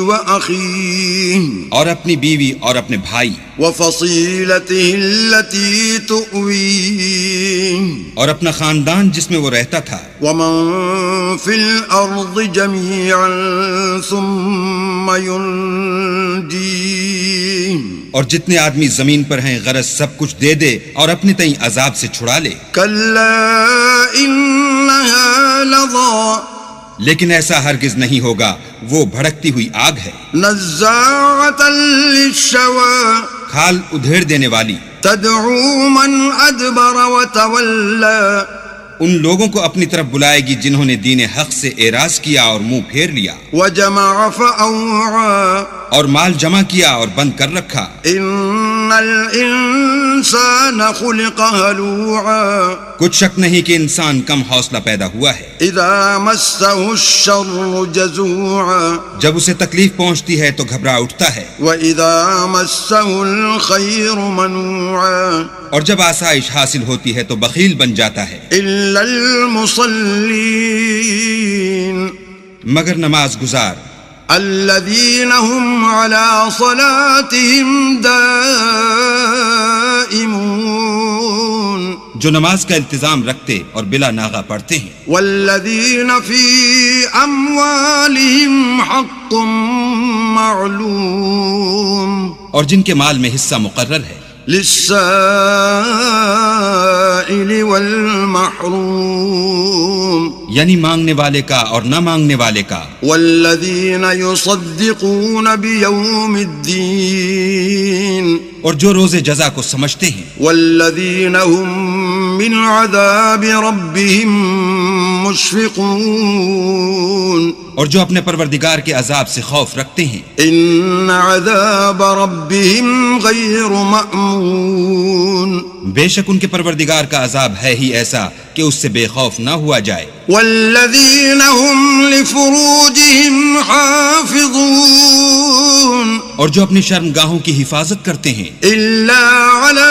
B: وأخيه
C: اور اپنی بیوی اور اپنے بھائی
B: وفصيلته التي تؤويه
C: اور اپنا خاندان جس میں وہ رہتا تھا،
B: ومن في الأرض جميعا ثم ينجيه
C: اور جتنے آدمی زمین پر ہیں غرض سب کچھ دے دے اور اپنے تئیں عذاب سے چھڑا لے۔
B: كلا إنها لظى
C: لیکن ایسا ہرگز نہیں ہوگا، وہ بھڑکتی ہوئی آگ ہے،
B: نزاعة للشوى
C: کھال ادھیڑ دینے والی،
B: تدعو من أدبر وتولى
C: ان لوگوں کو اپنی طرف بلائے گی جنہوں نے دین حق سے اعراض کیا اور منہ پھیر لیا،
B: وجمع فأوعى
C: اور مال جمع کیا اور بند کر رکھا۔
B: ان الانسان خلق هلوعا
C: کچھ شک نہیں کہ انسان کم حوصلہ پیدا ہوا ہے،
B: اذا مسه الشر جزوعا
C: جب اسے تکلیف پہنچتی ہے تو گھبرا اٹھتا ہے،
B: واذا مسه الخير منوعا
C: اور جب آسائش حاصل ہوتی ہے تو بخیل بن جاتا ہے،
B: الا المصلين
C: مگر نماز گزار
B: الذين هم على صلاتهم دائمون
C: جو نماز کا التزام رکھتے اور بلا ناغہ پڑھتے ہیں،
B: والذين في أموالهم حق معلوم
C: اور جن کے مال میں حصہ مقرر ہے،
B: للسائل والمحروم
C: یعنی مانگنے والے کا اور نہ مانگنے والے کا،
B: والذین یصدقون بیوم الدین
C: اور جو روز جزا کو سمجھتے ہیں،
B: والذین هم من عذاب ربهم مشفقون
C: اور جو اپنے پروردگار کے عذاب سے خوف رکھتے ہیں،
B: إن عذاب ربهم غير مأمون
C: بے شک ان کے پروردگار کا عذاب ہے ہی ایسا کہ اس سے بے خوف نہ ہوا جائے۔
B: والذين هم لفروجهم حافظون
C: اور جو اپنی شرمگاہوں کی حفاظت کرتے ہیں
B: إلا على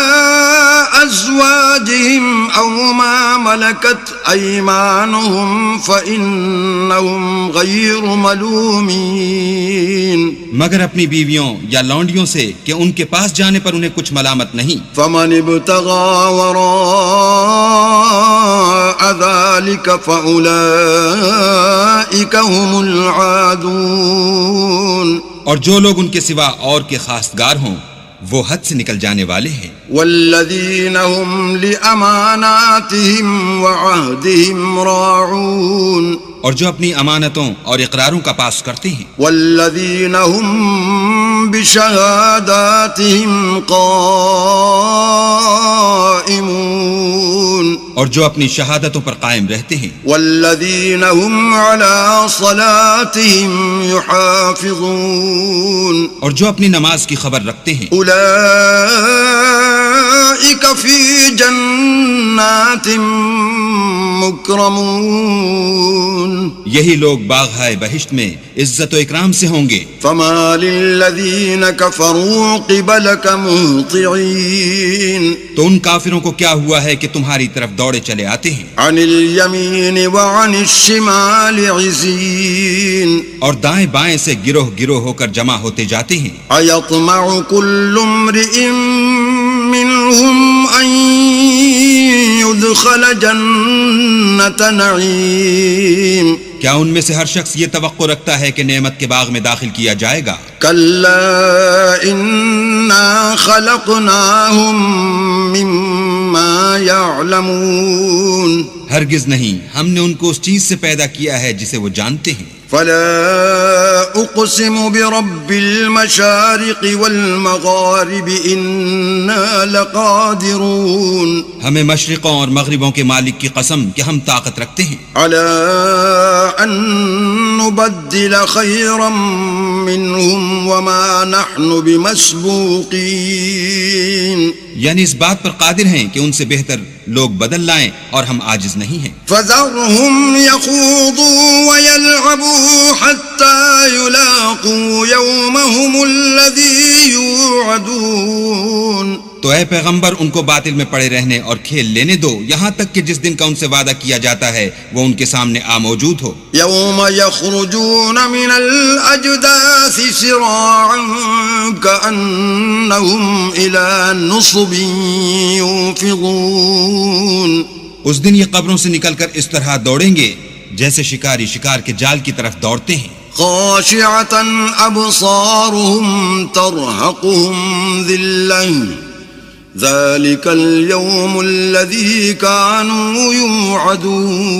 B: أزواجهم أو ما ملكت أيمانهم فإنهم غير ملومين
C: مگر اپنی بیویوں یا لونڈیوں سے کہ ان کے پاس جانے پر انہیں کچھ ملامت نہیں۔
B: فمن ابتغى وراء ذلك فأولئك هم العادون
C: اور جو لوگ ان کے سوا اور کے خاصگار ہوں وہ حد سے نکل جانے والے ہیں۔
B: والذين هم لأماناتهم وعهدهم راعون
C: اور جو اپنی امانتوں اور اقراروں کا پاس کرتے ہیں۔
B: والذين هم بشهاداتهم قائمون
C: اور جو اپنی شہادتوں پر قائم رہتے ہیں۔
B: والذين هم على صلاتهم يحافظون
C: اور جو اپنی نماز کی خبر رکھتے ہیں۔
B: أولئك في جنات مكرمون
C: یہی لوگ باغ بہشت میں عزت و اکرام سے ہوں گے۔
B: فما للذين كفروا قبلك مهطعين
C: تو ان کافروں کو کیا ہوا ہے کہ تمہاری طرف دوڑے چلے آتے ہیں،
B: عن اليمين وعن الشمال عزين
C: اور دائیں بائیں سے گروہ گروہ ہو کر جمع ہوتے جاتے ہیں۔
B: أيطمع كل امرئ منهم أن يدخل جنة نعيم
C: کیا ان میں سے ہر شخص یہ توقع رکھتا ہے کہ نعمت کے باغ میں داخل کیا جائے گا؟
B: كلا إنا خلقناهم مما يعلمون
C: ہرگز نہیں، ہم نے ان کو اس چیز سے پیدا کیا ہے جسے وہ جانتے ہیں۔
B: فلا أقسم برب المشارق والمغارب إنا لقادرون
C: ہمیں مشرقوں اور مغربوں کے مالک کی قسم کہ ہم طاقت رکھتے ہیں
B: على أن نبدل خيرا منهم وما نحن بمسبوقين،
C: یعنی اس بات پر قادر ہیں کہ ان سے بہتر لوگ بدل لائیں اور ہم عاجز نہیں ہیں۔
B: فذرهم يخوضوا ويلعبوا حتى يلاقوا يومهم الذي يوعدون
C: تو اے پیغمبر ان کو باطل میں پڑے رہنے اور کھیل لینے دو یہاں تک کہ جس دن کا ان سے وعدہ کیا جاتا ہے وہ ان کے سامنے موجود ہو۔
B: يوم يخرجون من الأجداث سراعا كأنهم إلى نصب يوفضون
C: اس دن یہ قبروں سے نکل کر اس طرح دوڑیں گے جیسے شکاری شکار کے جال کی طرف دوڑتے ہیں۔
B: خاشعة أبصارهم ترهقهم ذلة ذلك اليوم الذي كانوا يوعدون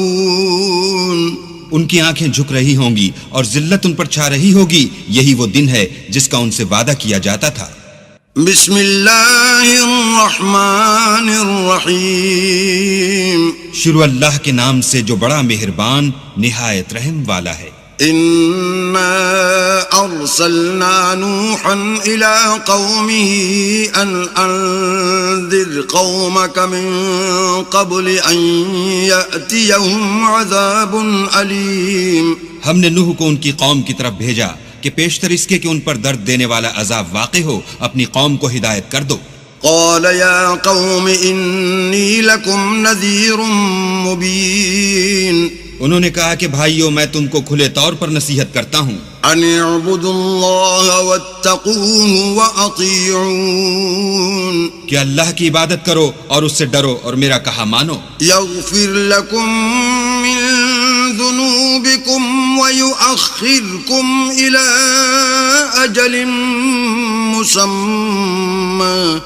C: ان کی آنکھیں جھک رہی ہوں گی اور ذلت ان پر چھا رہی ہوگی، یہی وہ دن ہے جس کا ان سے وعدہ کیا جاتا تھا۔
B: بسم اللہ الرحمن الرحیم
C: شروع اللہ کے نام سے جو بڑا مہربان نہایت رحم والا ہے۔
B: إنا أرسلنا نوحا إلى قومه أن أنذر قومك من قبل أن يأتيهم عذاب أليم
C: ہم نے نوح کو ان کی قوم کی طرف بھیجا کہ پیشتر اس کے کہ ان پر درد دینے والا عذاب واقع ہو اپنی قوم کو ہدایت کر دو۔
B: قال يا قوم إني لكم نذير مبين
C: انہوں نے کہا کہ بھائیو میں تم کو کھلے طور پر نصیحت کرتا ہوں
B: أن اعبدوا الله واتقوه وأطيعون
C: کہ اللہ کی عبادت کرو اور اس سے ڈرو اور میرا کہا مانو،
B: يغفر لكم من ذنوبكم ويؤخركم إلى أجل مسمى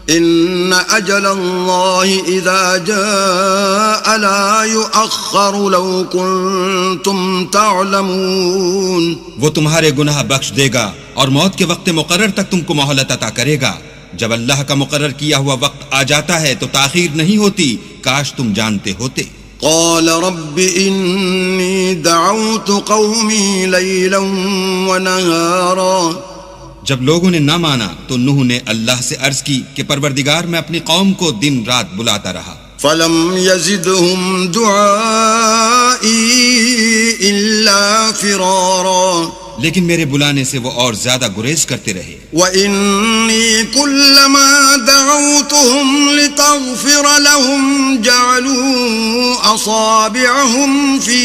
B: إن أجل الله إذا جاء لا يؤخر لو كنتم تعلمون
C: وہ تمہارے گناہ بخش دے گا اور موت کے وقت مقرر تک تم کو مہلت عطا کرے گا۔ جب اللہ کا مقرر کیا ہوا وقت آ جاتا ہے تو تاخیر نہیں ہوتی، کاش تم جانتے ہوتے۔
B: قال رب إني دعوت قومي ليلا ونهارا
C: جب لوگوں نے نہ مانا تو نوح نے اللہ سے عرض کی کہ پروردگار میں اپنی قوم کو دن رات بلاتا رہا،
B: فلم يزدهم دعائي إلا فرارا
C: لیکن میرے بلانے سے وہ اور زیادہ گریز کرتے رہے۔
B: وَإِنِّي كُلَّمَا دَعَوْتُهُمْ لِتَغْفِرَ لَهُمْ جَعَلُوا أَصَابِعَهُمْ فِي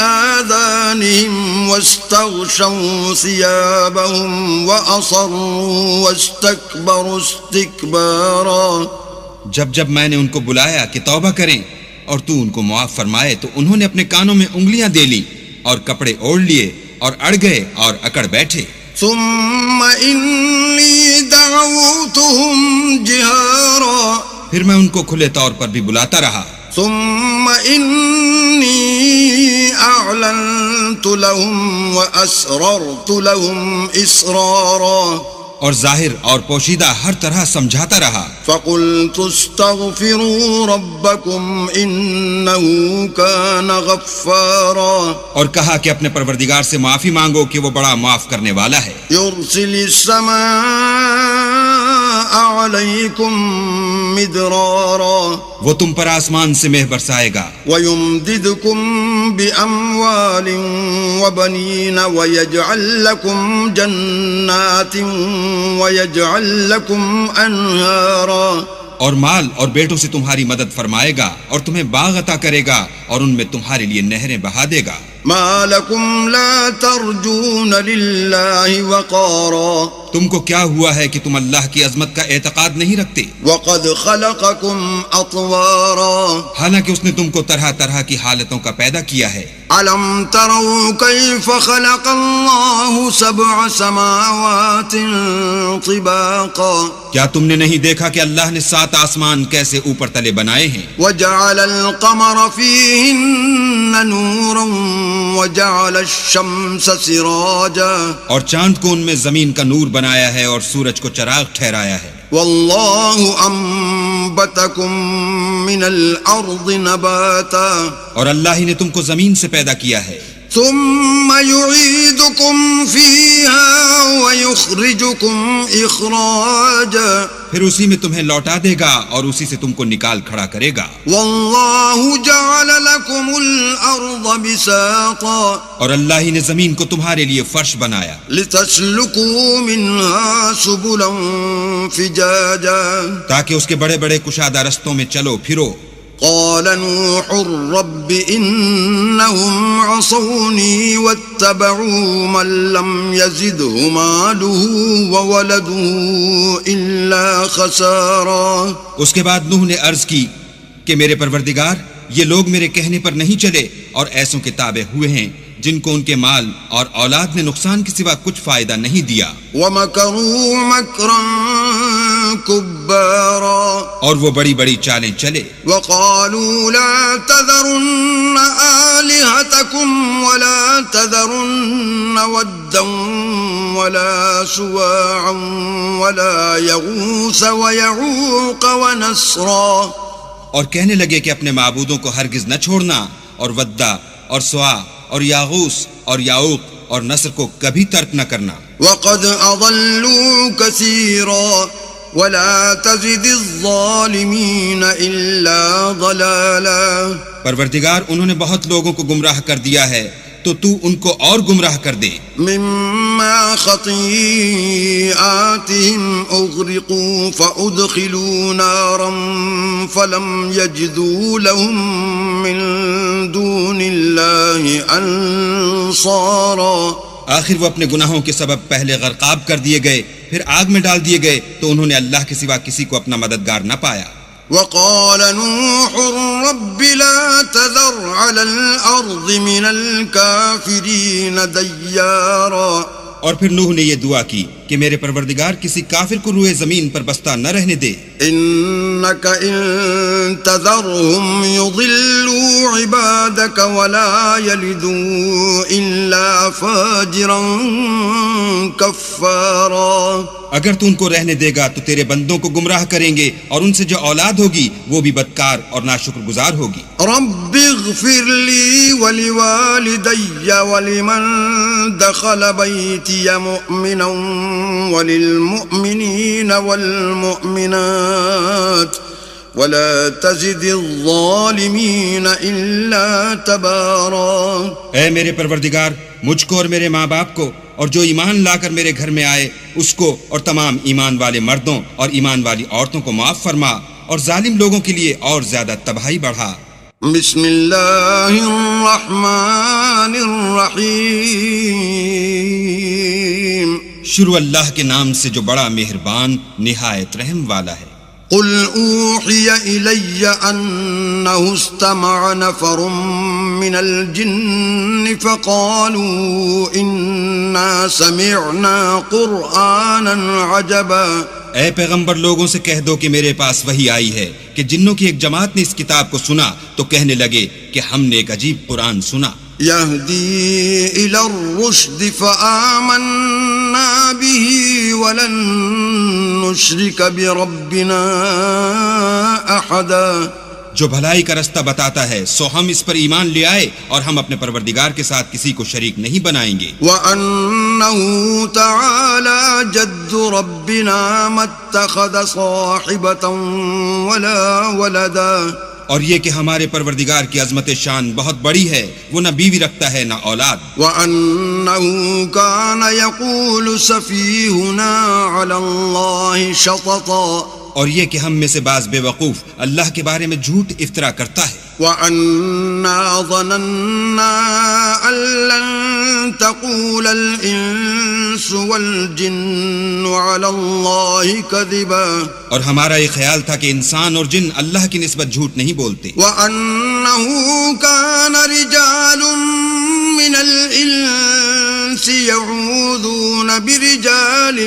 B: آذَانِهِمْ وَاسْتَغْشَوْا ثِيَابَهُمْ وَأَصَرُّوا وَاسْتَكْبَرُوا اسْتِكْبَارًا۔
C: جب میں نے ان کو بلایا کہ توبہ کریں اور تو ان کو معاف فرمائے تو انہوں نے اپنے کانوں میں انگلیاں دے لی اور کپڑے اوڑھ لیے اور اڑ گئے اور اکڑ بیٹھے۔
B: ثم إني دعوتهم جهارا
C: پھر میں ان کو کھلے طور پر بھی بلاتا رہا۔
B: ثم إني أعلنت لهم وأسررت لهم إسرارا
C: اور ظاہر اور پوشیدہ ہر طرح سمجھاتا رہا۔
B: فقلت استغفروا ربكم إنه كان غفارا
C: اور کہا کہ اپنے پروردگار سے معافی مانگو کہ وہ بڑا معاف کرنے والا ہے۔
B: يرسل السماء عليكم مدرارا
C: وہ تم پر آسمان سے مہ برسائے گا
B: ويمددكم بأموال وبنين ويجعل لكم جنات ويجعل لكم أنهارا
C: اور مال اور بیٹوں سے تمہاری مدد فرمائے گا اور تمہیں باغ عطا کرے گا اور ان میں تمہارے لیے نہریں بہا دے گا۔
B: ما لكم لا ترجون لله وقارا
C: تم کو کیا ہوا ہے کہ تم اللہ کی عظمت کا اعتقاد نہیں رکھتے،
B: وقد خلقكم أطوارا
C: حالانکہ اس نے تم کو طرح طرح کی حالتوں کا پیدا کیا ہے۔
B: ألم تروا كيف خلق الله 7 سماوات طباقا
C: کیا تم نے نہیں دیکھا کہ اللہ نے 7 آسمان کیسے اوپر تلے بنائے ہیں؟
B: وجعل القمر فيهن نورا وجعل الشمس سراجا
C: اور چاند کو ان میں زمین کا نور بنایا ہے اور سورج کو چراغ ٹھہرایا ہے۔
B: والله أنبتكم من الأرض نباتا
C: اور اللہ ہی نے تم کو زمین سے پیدا کیا ہے،
B: ثم يعيدكم فيها ويخرجكم إخراجا
C: پھر اسی میں تمہیں لوٹا دے گا اور اسی سے تم کو نکال کھڑا کرے گا۔
B: والله جعل لكم الأرض بساطا
C: اور اللہ ہی نے زمین کو تمہارے لیے فرش بنایا
B: لتسلكوا منها سبلا فجاجا
C: تاکہ اس کے بڑے بڑے کشادہ رستوں میں چلو پھرو۔
B: قال نوح رب إنهم عصوني واتبعوا من لم يزده ماله وولده إلا خسارا۔
C: اس کے بعد نوح نے عرض کی کہ میرے پروردگار یہ لوگ میرے کہنے پر نہیں چلے اور ایسوں کے تابع ہوئے ہیں جن کو ان کے مال اور اولاد نے نقصان کے سوا کچھ فائدہ نہیں دیا۔
B: وَمَكَرُوا مَكْرًا كُبَّارًا
C: اور وہ بڑی بڑی چالیں چلے۔
B: وَقَالُوا لَا تَذَرُنَّ آلِهَتَكُمْ وَلَا تَذَرُنَّ وَدًّا وَلَا سُوَاعًا وَلَا يَغُوثَ وَيَعُوقَ وَنَسْرًا
C: اور کہنے لگے کہ اپنے معبودوں کو ہرگز نہ چھوڑنا اور ودا اور سوا اور یاغوس اور یاؤق اور نصر کو کبھی ترک نہ کرنا۔
B: وَقَدْ أَضَلُّوا كَثِيرًا وَلَا تَزِدِ الظَّالِمِينَ إِلَّا ضَلَالًا
C: پروردگار انہوں نے بہت لوگوں کو گمراہ کر دیا ہے تو تو ان کو اور گمراہ کر دے۔
B: مما خطيئاتهم أغرقوا فأدخلوا نارا فلم يجدوا لهم من دون الله أنصارا
C: آخر وہ اپنے گناہوں کے سبب پہلے غرقاب کر دیے گئے پھر آگ میں ڈال دیے گئے تو انہوں نے اللہ کے سوا کسی کو اپنا مددگار نہ پایا۔
B: وقال نوح رب لا تذر على الأرض من الكافرين ديارا
C: اور پھر نوح نے یہ دعا کی کہ میرے پروردگار کسی کافر کو روئے زمین پر بستہ نہ رہنے دے۔
B: إنك إن تذرهم يضلوا عبادك ولا يلدوا إلا فاجرا كفارا
C: اگر تو ان کو رہنے دے گا تو تیرے بندوں کو گمراہ کریں گے اور ان سے جو اولاد ہوگی وہ بھی بدکار اور ناشکر گزار ہوگی.
B: رب اغفر لي ولوالدي ولمن دخل بيتي مؤمنا وللمؤمنين والمؤمنات ولا تزد الظالمین الا تبارا.
C: اے میرے پروردگار مجھ کو اور میرے ماں باپ کو اور جو ایمان لا کر میرے گھر میں آئے اس کو اور تمام ایمان والے مردوں اور ایمان والی عورتوں کو معاف فرما اور ظالم لوگوں کے لیے اور زیادہ تباہی بڑھا.
B: بسم اللہ الرحمن الرحیم.
C: شروع اللہ کے نام سے جو بڑا مہربان نہایت رحم والا ہے.
B: قل اوحی الی انہ استمع نفر من الجن فقالوا انا سمعنا قرآنا عجبا.
C: اے پیغمبر لوگوں سے کہہ دو کہ میرے پاس وحی آئی ہے کہ جنوں کی ایک جماعت نے اس کتاب کو سنا تو کہنے لگے کہ ہم نے ایک عجیب قرآن سنا.
B: یہدی الی الرشد فآمنا به ولن نشرک بربنا احدا.
C: جو بھلائی کا رستہ بتاتا ہے سو ہم اس پر ایمان لے آئے اور ہم اپنے پروردگار کے ساتھ کسی کو شریک نہیں بنائیں گے.
B: وَأَنَّهُ تَعَالَى جَدُّ رَبِّنَا مَا اتَّخَذَ صَاحِبَةً وَلَا وَلَدًا.
C: اور یہ کہ ہمارے پروردگار کی عظمت شان بہت بڑی ہے، وہ نہ بیوی رکھتا ہے نہ اولاد.
B: وَأَنَّهُ كَانَ يَقُولُ سَفِيهُنَا عَلَى اللَّهِ شَطَطًا.
C: اور یہ کہ ہم میں سے بعض بے وقوف اللہ کے بارے میں جھوٹ افطرا کرتا ہے.
B: وَأَنَّا ظَنَنَّا أَن لَّن تَقُولَ الْإِنسُ وَالْجِنُّ عَلَى اللَّهِ كَذِبًا. اور ہمارا یہ خیال تھا کہ انسان اور جن اللہ کی نسبت جھوٹ نہیں بولتے. وَأَنَّهُ كَانَ رِجَالٌ مِّنَ الْإِنسِ يَعُوذُونَ بِرِجَالٍ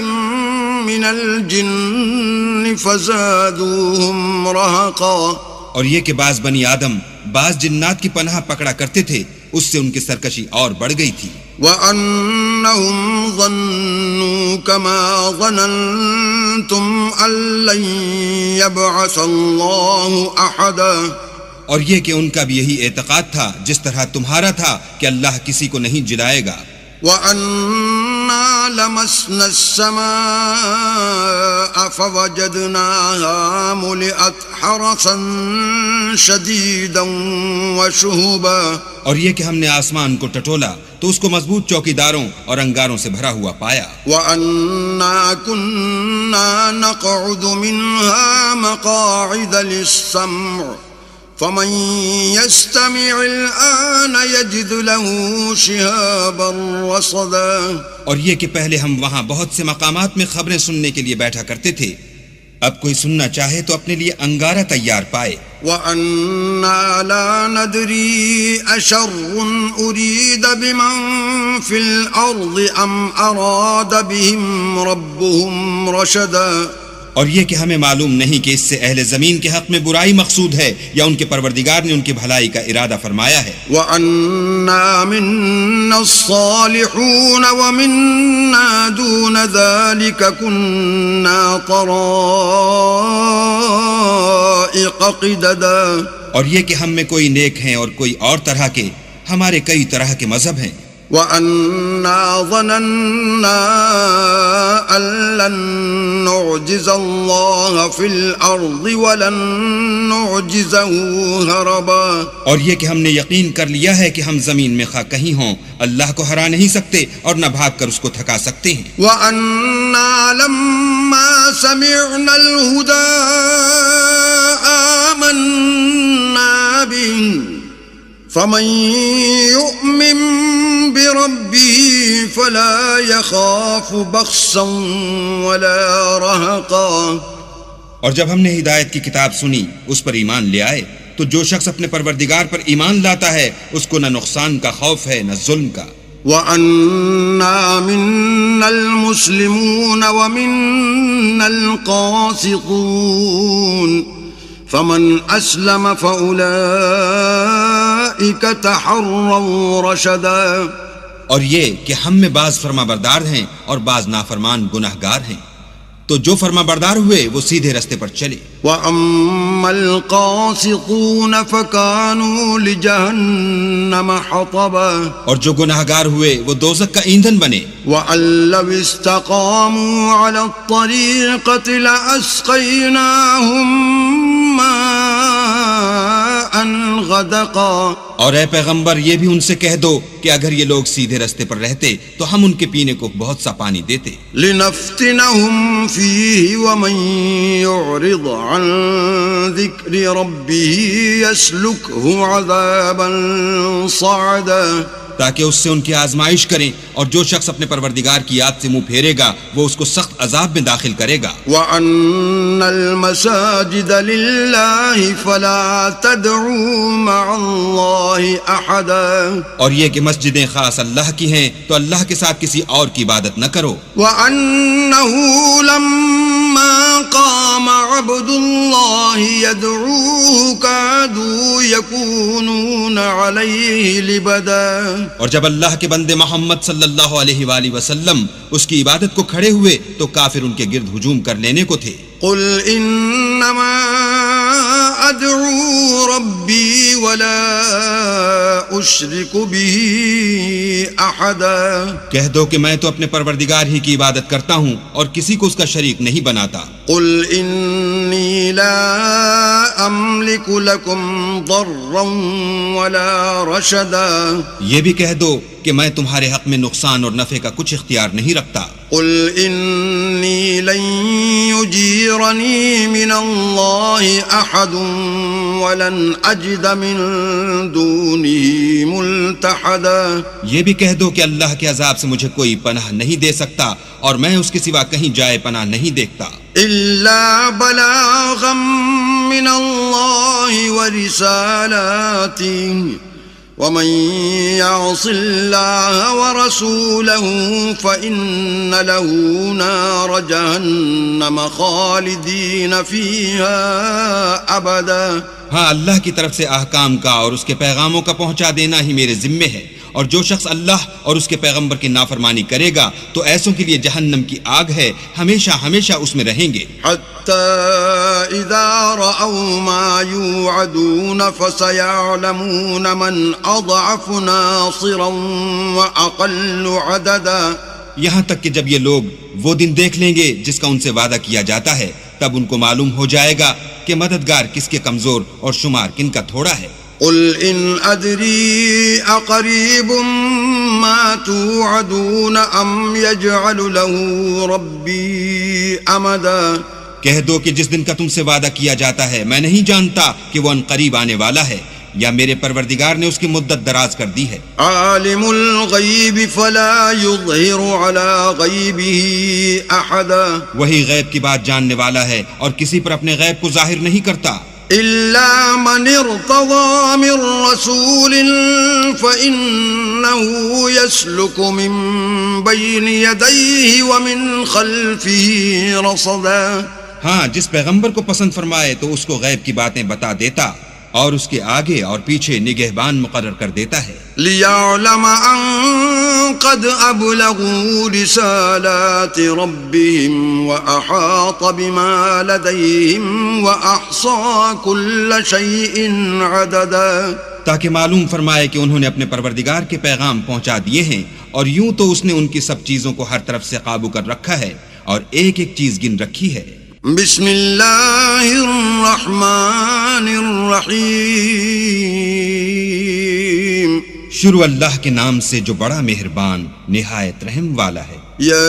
B: مِّنَ الْجِنِّ فَزَادُوهُمْ رَهَقًا.
C: اور یہ کہ بعض بنی آدم بعض جنات کی پناہ پکڑا کرتے تھے اس سے ان کی سرکشی اور بڑھ گئی تھی.
B: وَأَنَّهُمْ ظَنُّوا كَمَا ظَنَنْتُمْ أَن لَّن يَبْعَثَ اللَّهُ أَحَدًا.
C: اور یہ کہ ان کا بھی یہی اعتقاد تھا جس طرح تمہارا تھا کہ اللہ کسی کو نہیں جلائے گا.
B: وَأَنَّا لَمَسْنَا السَّمَاءَ فَوَجَدْنَاهَا مُلِئَتْ حَرَسًا شَدِيدًا وَشُهُبًا. اور
C: یہ کہ ہم نے آسمان کو ٹٹولا تو اس کو مضبوط چوکیداروں اور انگاروں سے بھرا ہوا پایا.
B: وَأَنَّا كُنَّا نَقْعُدُ مِنْهَا مَقَاعِدَ لِلسَّمْعِ فَمَن يَسْتَمِعِ الْآنَ يَجِدْ لَهُ شِهَابًا رَّصَدًا.
C: اور یہ کہ پہلے ہم وہاں بہت سے مقامات میں خبریں سننے کے لیے بیٹھا کرتے تھے، اب کوئی سننا چاہے تو اپنے لیے انگارہ تیار پائے.
B: وَأَنَّا لَا نَدْرِي أَشَرٌّ أُرِيدَ بِمَن فِي الْأَرْضِ أَمْ أَرَادَ بِهِمْ رَبُّهُمْ رَشَدًا.
C: اور یہ کہ ہمیں معلوم نہیں کہ اس سے اہل زمین کے حق میں برائی مقصود ہے یا ان کے پروردگار نے ان کی بھلائی کا ارادہ فرمایا ہے.
B: وَأَنَّا مِنَّا الصَّالِحُونَ وَمِنَّا دُونَ ذَلِكَ كُنَّا طَرَائِقَ قِدَدًا.
C: اور یہ کہ ہم میں کوئی نیک ہیں اور کوئی اور طرح کے، ہمارے کئی طرح کے مذہب ہیں.
B: وَأَنَّا ظَنَنَّا أَن لَّن نُّعْجِزَ اللَّهَ فِي الْأَرْضِ وَلَن نُّعْجِزَهُ هَرَبًا.
C: اور یہ کہ ہم نے یقین کر لیا ہے کہ ہم زمین میں خواہ کہیں ہوں اللہ کو ہرا نہیں سکتے اور نہ بھاگ کر اس کو تھکا سکتے ہیں.
B: وَأَنَّا لَمَّا سَمِعْنَا الْهُدَىٰ آمَنَّا بِهِ فَمَن يُؤْمِن بِرَبِّهِ فَلَا يَخَافُ بَخْسًا وَلَا رَهَقًا.
C: اور جب ہم نے ہدایت کی کتاب سنی اس پر ایمان لے آئے تو جو شخص اپنے پروردگار پر ایمان لاتا ہے اس کو نہ نقصان کا خوف ہے نہ ظلم کا.
B: وَأَنَّا مِنَّا الْمُسْلِمُونَ وَمِنَّا الْقَاسِطُونَ فَمَنْ أَسْلَمَ فَأُولَئِكَ تَحَرَّوْا رَشَدًا.
C: اور یہ کہ ہم میں بعض فرما بردار ہیں اور بعض نافرمان گناہگار ہیں، تو جو فرما بردار ہوئے وہ سیدھے رستے پر چلے.
B: وَأَمَّا الْقَاسِطُونَ فَكَانُوا لِجَهَنَّمَ حَطَبًا
C: اور جو گناہگار ہوئے وہ دوزخ کا ایندھن بنے.
B: وَأَن لَّوِ اسْتَقَامُوا عَلَى الطَّرِيقَةِ لَأَسْقَيْنَاهُم مَّاءً غَدَقًا.
C: اور اے پیغمبر یہ بھی ان سے کہہ دو کہ اگر یہ لوگ سیدھے رستے پر رہتے تو ہم ان کے پینے کو بہت سا پانی دیتے.
B: لِنَفْتِنَهُمْ فِيهِ وَمَن يُعْرِضْ عَن ذِكْرِ رَبِّهِ يَسْلُكْهُ عَذَابًا صَعَدًا.
C: تاکہ اس سے ان کی آزمائش کریں، اور جو شخص اپنے پروردگار کی یاد سے منہ پھیرے گا وہ اس کو سخت عذاب میں داخل کرے گا.
B: وَأَنَّ الْمَسَاجِدَ لِلَّهِ فَلَا تَدْعُوا مَعَ اللَّهِ أَحَدًا.
C: اور یہ کہ مسجدیں خاص اللہ کی ہیں تو اللہ کے ساتھ کسی اور کی عبادت نہ کرو.
B: وَأَنَّهُ لَمَّا قَامَ عَبْدُ اللَّهِ يَدْعُوهُ كَادُوا يَكُونُونَ عَلَيْهِ لِبَدًا.
C: اور جب اللہ کے بندے محمد صلی اللہ علیہ وآلہ وسلم اس کی عبادت کو کھڑے ہوئے تو کافر ان کے گرد ہجوم کر لینے کو تھے.
B: قُلْ إِنَّمَا أَدْعُو رَبِّي وَلَا أُشْرِكُ بِهِ أَحَدًا.
C: کہہ دو کہ میں تو اپنے پروردگار ہی کی عبادت کرتا ہوں اور کسی کو اس کا شریک نہیں بناتا.
B: قُلْ إِنِّي لَا أَمْلِكُ لَكُمْ ضَرًّا وَلَا رَشَدًا.
C: یہ بھی کہہ دو کہ میں تمہارے حق میں نقصان اور نفع کا کچھ اختیار نہیں رکھتا.
B: قُلْ إِنِّي لَن يُجِيرَنِي مِنَ اللَّهِ أَحَدٌ وَلَنْ أَجِدَ مِن دُونِهِ مُلْتَحَدًا.
C: یہ بھی کہہ دو کہ اللہ کے عذاب سے مجھے کوئی پناہ نہیں دے سکتا اور میں اس کے سوا کہیں جائے پناہ نہیں دیکھتا.
B: إِلَّا بَلَاغًا مِّنَ اللَّهِ وَرِسَالَاتِهِ وَمَن يَعْصِ اللَّهَ وَرَسُولَهُ فَإِنَّ لَهُ نَارَ جَهَنَّمَ خَالِدِينَ فِيهَا أَبَدًا.
C: ہاں، اللہ کی طرف سے احکام کا اور اس کے پیغاموں کا پہنچا دینا ہی میرے ذمے ہے، اور جو شخص اللہ اور اس کے پیغمبر کی نافرمانی کرے گا تو ایسوں کے لیے جہنم کی آگ ہے، ہمیشہ ہمیشہ اس میں رہیں گے.
B: حَتَّى إِذَا رَأَوْا مَا يُوعَدُونَ فَسَيَعْلَمُونَ مَنْ أَضْعَفُ نَاصِرًا وَأَقَلُّ عَدَدًا.
C: یہاں تک کہ جب یہ لوگ وہ دن دیکھ لیں گے جس کا ان سے وعدہ کیا جاتا ہے، تب ان کو معلوم ہو جائے گا کہ مددگار کس کے کمزور اور شمار کن کا تھوڑا ہے.
B: قُلْ إِنْ أَدْرِي أَقَرِيبٌ مَا تُوعَدُونَ أَمْ يَجْعَلُ لَهُ رَبِّي أَمَدًا.
C: کہہ دو کہ جس دن کا تم سے وعدہ کیا جاتا ہے میں نہیں جانتا کہ وہ ان قریب آنے والا ہے یا میرے پروردگار نے اس کی مدت دراز کر دی ہے.
B: عَالِمُ الْغَيْبِ فَلَا يُظْهِرُ عَلَى غَيْبِهِ أَحَدًا.
C: وہی غیب کی بات جاننے والا ہے اور کسی پر اپنے غیب کو ظاہر نہیں کرتا.
B: إِلَّا مَنِ ارْتَضَىٰ مِن رَّسُولٍ فَإِنَّهُ يَسْلُكُ مِن بَيْنِ يَدَيْهِ وَمِنْ خَلْفِهِ رَصَدًا.
C: ہاں، جس پیغمبر کو پسند فرمائے تو اس کو غیب کی باتیں بتا دیتا اور اس کے آگے اور پیچھے نگہبان مقرر کر دیتا ہے.
B: لِيَعْلَمَ أَن قَدْ أَبْلَغُوا رِسَالَاتِ رَبِّهِمْ وَأَحَاطَ بِمَا لَدَيْهِمْ وَأَحْصَىٰ كُلَّ شَيْءٍ عَدَدًا.
C: تاکہ معلوم فرمائے کہ انہوں نے اپنے پروردگار کے پیغام پہنچا دیے ہیں، اور یوں تو اس نے ان کی سب چیزوں کو ہر طرف سے قابو کر رکھا ہے اور ایک ایک چیز گن رکھی ہے.
B: بسم اللہ الرحمن الرحیم.
C: شروع اللہ کے نام سے جو بڑا مہربان نہایت رحم والا ہے.
B: یا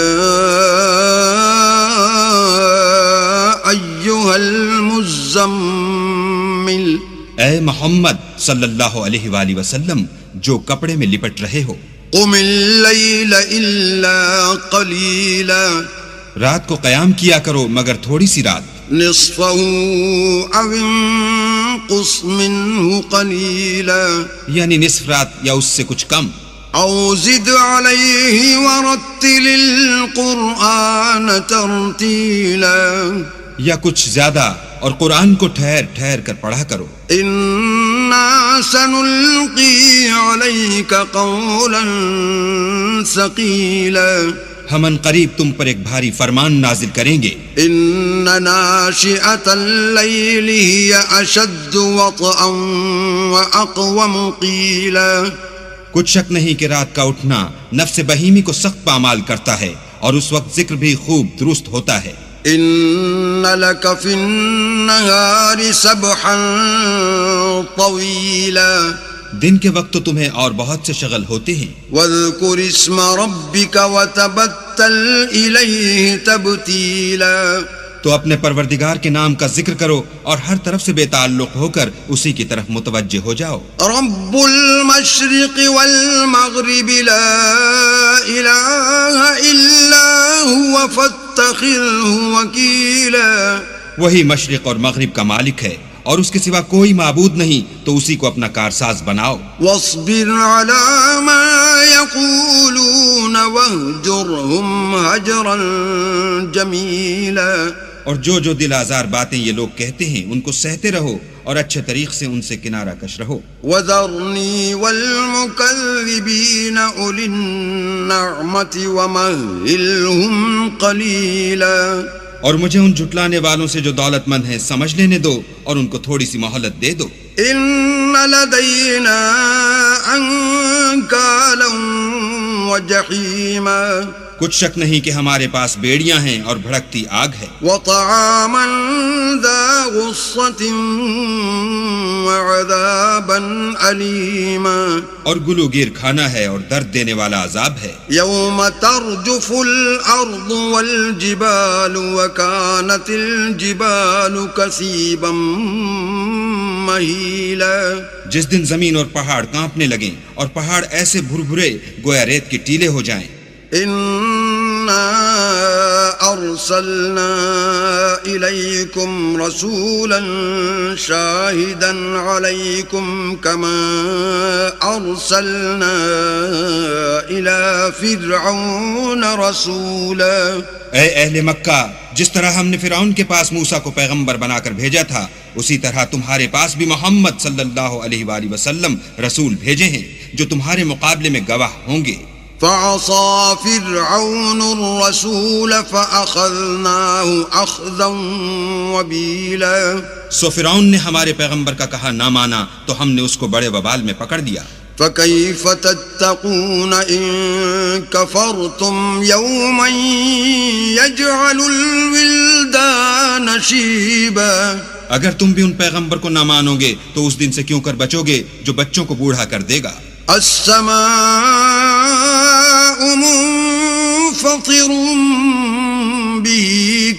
B: ایھا المزمل.
C: اے محمد صلی اللہ علیہ وآلہ وسلم جو کپڑے میں لپٹ رہے ہو.
B: قم اللیل الا قلیلا.
C: رات کو قیام کیا کرو مگر تھوڑی سی رات.
B: نصفہ او انقص منہ قلیلا.
C: یعنی نصف رات یا اس سے کچھ کم.
B: او زد علیہ ورتل القرآن ترتیلا.
C: یا کچھ زیادہ اور قرآن کو ٹھہر ٹھہر کر پڑھا کرو.
B: انا سنلقی علیک قولا ثقیلا.
C: ہم ان قریب تم پر ایک بھاری فرمان نازل کریں گے.
B: إن ناشئة الليل هي أشد وطئا وأقوم قيلا.
C: کچھ شک نہیں کہ رات کا اٹھنا نفس بہیمی کو سخت پامال کرتا ہے اور اس وقت ذکر بھی خوب درست ہوتا ہے.
B: إن لك في النهار سبحا طويلا.
C: دن کے وقت تو تمہیں اور بہت سے شغل ہوتے ہیں.
B: واذكر اسم ربك وتبتل إليه تبتيلا.
C: تو اپنے پروردگار کے نام کا ذکر کرو اور ہر طرف سے بے تعلق ہو کر اسی کی طرف متوجہ ہو جاؤ.
B: رب المشرق والمغرب لا إله إلا هو فاتخذه وكيلا.
C: وہی مشرق اور مغرب کا مالک ہے اور اس کے سوا کوئی معبود نہیں، تو اسی کو اپنا کارساز بناؤ.
B: واصبر على ما يقولون واهجرهم هجرا جميلا.
C: اور جو دل آزار باتیں یہ لوگ کہتے ہیں ان کو سہتے رہو اور اچھے طریق سے ان سے کنارہ کش رہو.
B: وذرني والمكذبين أولي النعمة ومهلهم قليلا.
C: اور مجھے ان جھٹلانے والوں سے جو دولت مند ہیں سمجھ لینے دو اور ان کو تھوڑی سی مہلت دے دو.
B: إن لدينا أنكالا وجحيما.
C: کچھ شک نہیں کہ ہمارے پاس بیڑیاں ہیں اور بھڑکتی آگ ہے.
B: وطعاما ذا غصة وعذابا أليما.
C: اور گلوگیر کھانا ہے اور درد دینے والا عذاب ہے.
B: يوم ترجف الأرض والجبال وكانت الجبال كثيبا مهيلا.
C: جس دن زمین اور پہاڑ کانپنے لگیں اور پہاڑ ایسے بھربھرے گویا ریت کے ٹیلے ہو جائیں.
B: إنا أرسلنا إليكم رسولا شاهدا عليكم كما أرسلنا إلى فرعون رسولا.
C: اے اہل مکہ، جس طرح ہم نے فرعون کے پاس موسیٰ کو پیغمبر بنا کر بھیجا تھا، اسی طرح تمہارے پاس بھی محمد صلی اللہ علیہ وآلہ وسلم رسول بھیجے ہیں جو تمہارے مقابلے میں گواہ ہوں گے.
B: فعصى فرعون الرسول فأخذناه أخذا وبيلا.
C: سو فرعون نے ہمارے پیغمبر کا کہا نہ مانا تو ہم نے اس کو بڑے وبال میں پکڑ دیا.
B: فكيف تتقون إن كفرتم يوما يجعل الولدان شيبا.
C: اگر تم بھی ان پیغمبر کو نہ مانو گے تو اس دن سے کیوں کر بچو گے جو بچوں کو بوڑھا کر دے گا.
B: السماء منفطر به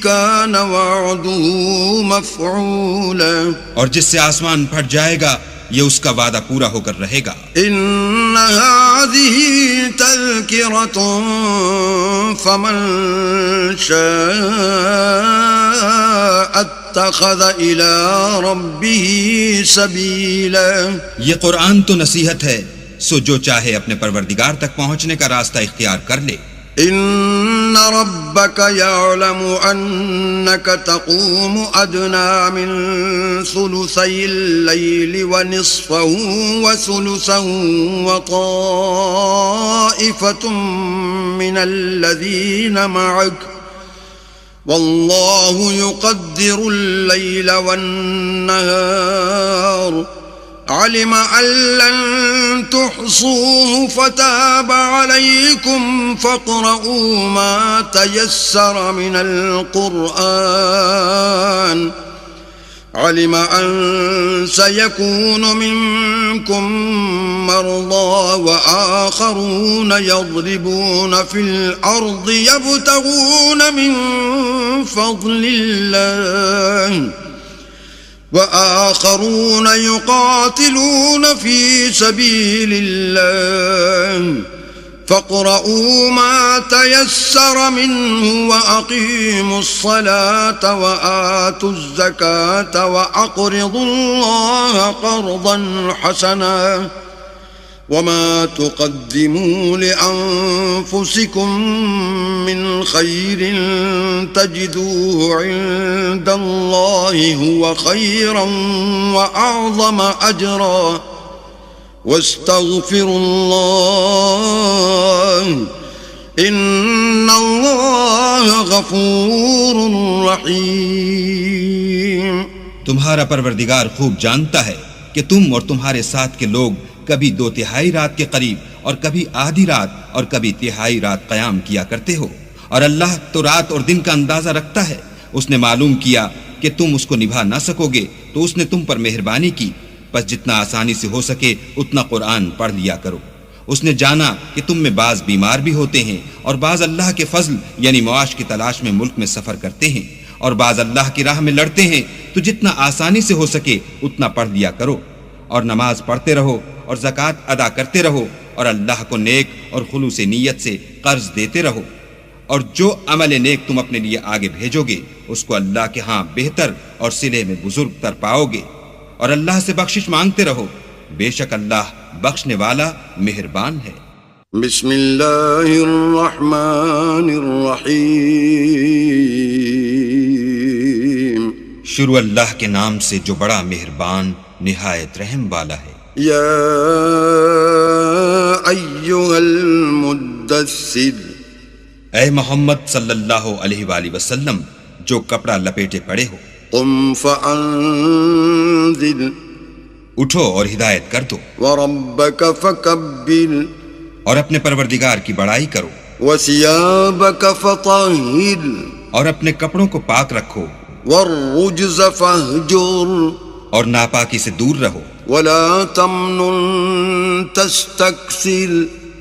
B: كان وعده مفعولا.
C: اور جس سے آسمان پھٹ جائے گا یہ اس کا وعدہ پورا ہو کر رہے گا.
B: ان هذه تذكرة فمن شاء اتخذ الى ربه سبيلا.
C: یہ قرآن تو نصیحت ہے، سو جو چاہے اپنے پروردگار تک پہنچنے کا راستہ اختیار کر لے.
B: ان ربك يعلم انك تقوم ادنى من ثلثي الليل ونصفه وثلثه وطائفة من الذين معك والله يقدر الليل والنهار علم أن لن تحصوه فتاب عليكم فاقرؤوا ما تيسر من القرآن علم أن سيكون منكم مرضى وآخرون يضربون في الأرض يبتغون من فضل الله وآخرون يقاتلون في سبيل الله فاقرؤوا ما تيسر منه وأقيموا الصلاة وآتوا الزكاة وأقرضوا الله قرضا حسنا وما تقدموا لأنفسكم من خير تجدوه عند الله هو خيرا وأعظم أجرا واستغفروا الله إن الله غفور رحيم.
C: تمہارا پروردگار خوب جانتا ہے کہ تم اور تمہارے ساتھ کے لوگ کبھی 2/3 رات کے قریب اور کبھی آدھی رات اور کبھی 1/3 رات قیام کیا کرتے ہو، اور اللہ تو رات اور دن کا اندازہ رکھتا ہے. اس نے معلوم کیا کہ تم اس کو نبھا نہ سکو گے تو اس نے تم پر مہربانی کی، بس جتنا آسانی سے ہو سکے اتنا قرآن پڑھ لیا کرو. اس نے جانا کہ تم میں بعض بیمار بھی ہوتے ہیں اور بعض اللہ کے فضل یعنی معاش کی تلاش میں ملک میں سفر کرتے ہیں اور بعض اللہ کی راہ میں لڑتے ہیں، تو جتنا آسانی سے ہو سکے اتنا پڑھ لیا کرو، اور نماز پڑھتے رہو اور زکوٰۃ ادا کرتے رہو، اور اللہ کو نیک اور خلوص نیت سے قرض دیتے رہو، اور جو عمل نیک تم اپنے لیے آگے بھیجو گے اس کو اللہ کے ہاں بہتر اور صلے میں بزرگ تر پاؤ گے، اور اللہ سے بخشش مانگتے رہو، بے شک اللہ بخشنے والا مہربان ہے.
B: بسم اللہ الرحمن الرحیم.
C: شروع اللہ کے نام سے جو بڑا مہربان نہایت رحم والا ہے.
B: یا ایھا المدثر.
C: اے محمد صلی اللہ علیہ وآلہ وسلم جو کپڑا لپیٹے پڑے ہو،
B: قم فانذر.
C: اٹھو اور ہدایت کر دو،
B: وربک فکبر.
C: اور اپنے پروردگار کی بڑائی کرو،
B: وثیابک فطہر.
C: اور اپنے کپڑوں کو پاک رکھو،
B: والرجز فاہجر.
C: اور ناپاکی سے دور رہو،
B: ولا تمنن تستکثر.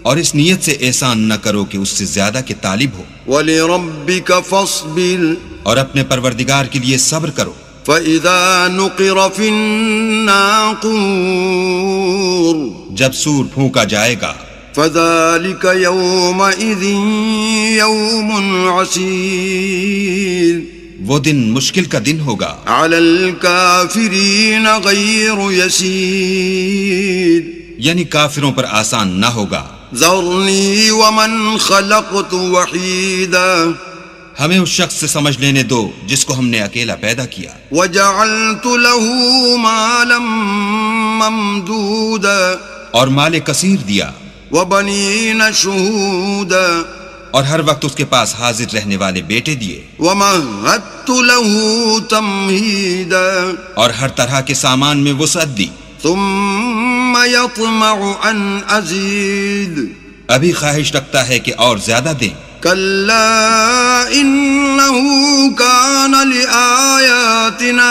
C: اور اس نیت سے احسان نہ کرو کہ اس سے زیادہ کے طالب ہو،
B: ولربک فاصبر.
C: اور اپنے پروردگار کے لیے صبر کرو.
B: فَإِذَا نُقِرَ فِي النَّاقُورِ.
C: جب سور پھونکا جائے گا،
B: فَذَلِكَ يَوْمَئِذٍ يَوْمٌ عَسِيرٌ.
C: وہ دن مشکل کا دن ہوگا،
B: عَلَى الْكَافِرِينَ غَيْرُ يَسِيرٌ.
C: یعنی کافروں پر آسان نہ ہوگا.
B: ذَرْنِي وَمَنْ خَلَقْتُ وَحِيدًا.
C: ہمیں اس شخص سے سمجھ لینے دو جس کو ہم نے اکیلا پیدا کیا،
B: وَجَعَلْتُ لَهُ مَالًا مَمْدُودًا.
C: اور مال کثیر دیا،
B: وَبَنِينَ شُهُودًا.
C: اور ہر وقت اس کے پاس حاضر رہنے والے بیٹے دیے،
B: وَمَهَّدتُّ لَهُ تَمْهِيدًا.
C: اور ہر طرح کے سامان میں وسعت دی.
B: ثُمَّ يَطْمَعُ أَنْ أَزِيدَ.
C: ابھی خواہش رکھتا ہے کہ اور زیادہ دیں.
B: كَلَّا إِنَّهُ كَانَ لِآيَاتِنَا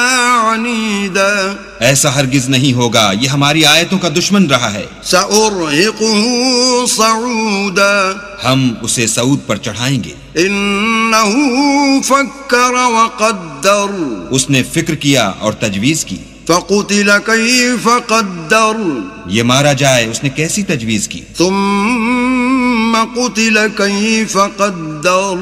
B: عَنِيدًا.
C: ایسا ہرگز نہیں ہوگا، یہ ہماری آیتوں کا دشمن رہا ہے.
B: سَأُرْهِقُهُ صَعُودًا.
C: ہم اسے صعود پر چڑھائیں گے.
B: إِنَّهُ فَكَّرَ وَقَدَّرَ.
C: اس نے فکر کیا اور تجویز کی.
B: فَقُتِلَ كَيْفَ قَدَّرَ.
C: یہ مارا جائے اس نے کیسی تجویز کی.
B: ثُمَّ قُتِلَ كَيْفَ قَدَّرَ.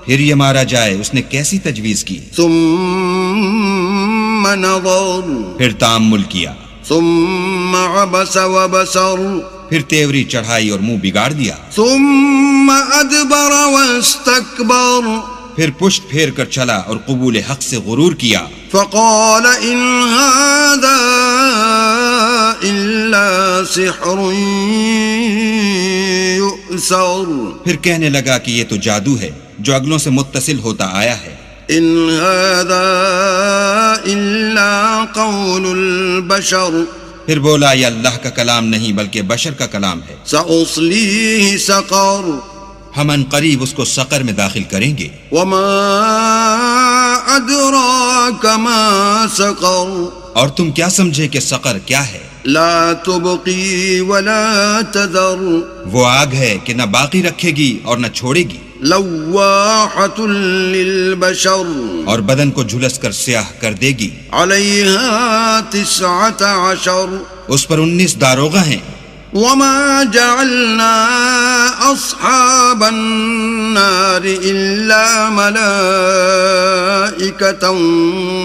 C: پھر یہ مارا جائے اس نے کیسی تجویز کی.
B: ثُمَّ نَظَرَ.
C: پھر تأمل کیا.
B: ثُمَّ عَبَسَ وَبَسَرَ.
C: پھر تیوری چڑھائی اور منہ بگاڑ دیا.
B: ثُمَّ أَدْبَرَ وَاسْتَكْبَرَ.
C: پھر پشت پھیر کر چلا اور قبول حق سے غرور کیا.
B: فَقَالَ إِنْ هَذَا إِلَّا سِحْرٌ يُؤْثَرُ.
C: پھر کہنے لگا کہ یہ تو جادو ہے جو اگلوں سے متصل ہوتا آیا ہے.
B: إِنْ هَذَا إِلَّا قَوْلُ الْبَشَرِ.
C: پھر بولا یہ اللہ کا کلام نہیں بلکہ بشر کا کلام ہے.
B: سَأُصْلِيهِ سَقَرَ.
C: ہم ان قریب اس کو سقر میں داخل کریں گے.
B: وَمَا أَدْرَاكَ مَا سَقَرُ.
C: اور تم کیا سمجھے کہ سقر کیا ہے؟
B: لَا تُبْقِي وَلَا تَذَرُ.
C: وہ آگ ہے کہ نہ باقی رکھے گی اور نہ چھوڑے گی.
B: لَوَّاحَةٌ لِلْبَشَرِ.
C: اور بدن کو جھلس کر سیاہ کر دے گی.
B: عَلَيْهَا 19.
C: اس پر 19 داروغہ ہیں.
B: وَمَا جَعَلْنَا أَصْحَابَ النَّارِ إِلَّا مَلَائِكَةً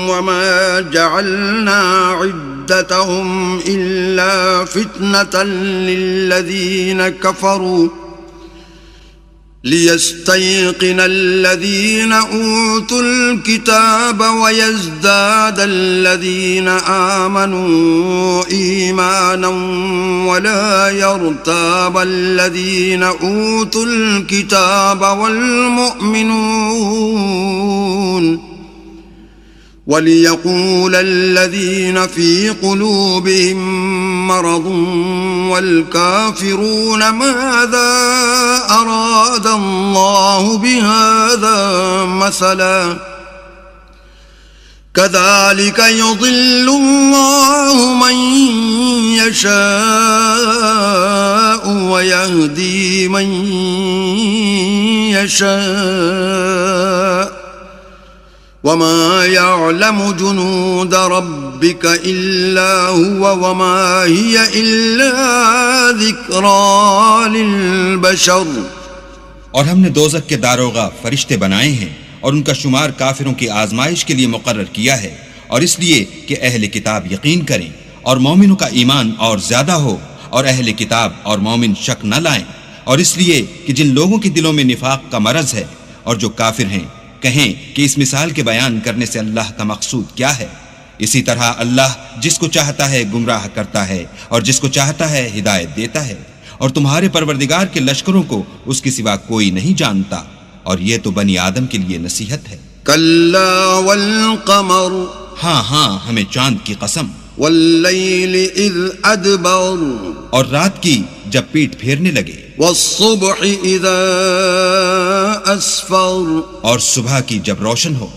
B: وَمَا جَعَلْنَا عِدَّتَهُمْ إِلَّا فِتْنَةً لِلَّذِينَ كَفَرُوا ليستيقن الذين أوتوا الكتاب ويزداد الذين آمنوا إيمانا ولا يرتاب الذين أوتوا الكتاب والمؤمنون وليقول الذين في قلوبهم مرض والكافرون ماذا أراد الله بهذا مثلا كذلك يضل الله من يشاء ويهدي من يشاء وما يعلم جنود ربك إلا هو وما هي إلا ذكرى للبشر.
C: اور ہم نے دوزخ کے داروغہ فرشتے بنائے ہیں اور ان کا شمار کافروں کی آزمائش کے لیے مقرر کیا ہے، اور اس لیے کہ اہل کتاب یقین کریں اور مومنوں کا ایمان اور زیادہ ہو اور اہل کتاب اور مومن شک نہ لائیں، اور اس لیے کہ جن لوگوں کے دلوں میں نفاق کا مرض ہے اور جو کافر ہیں کہیں کہ اس مثال کے بیان کرنے سے اللہ کا مقصود کیا ہے. اسی طرح اللہ جس کو چاہتا ہے گمراہ کرتا ہے اور جس کو چاہتا ہے ہدایت دیتا ہے، اور تمہارے پروردگار کے لشکروں کو اس کے سوا کوئی نہیں جانتا، اور یہ تو بنی آدم کے لیے نصیحت ہے.
B: کلا والقمر
C: ہاں ہمیں چاند کی قسم،
B: واللیل اذ ادبر
C: اور رات کی جب پیٹ پھیرنے لگے،
B: والصبح اذا اسفر
C: اور صبح کی جب روشن ہو،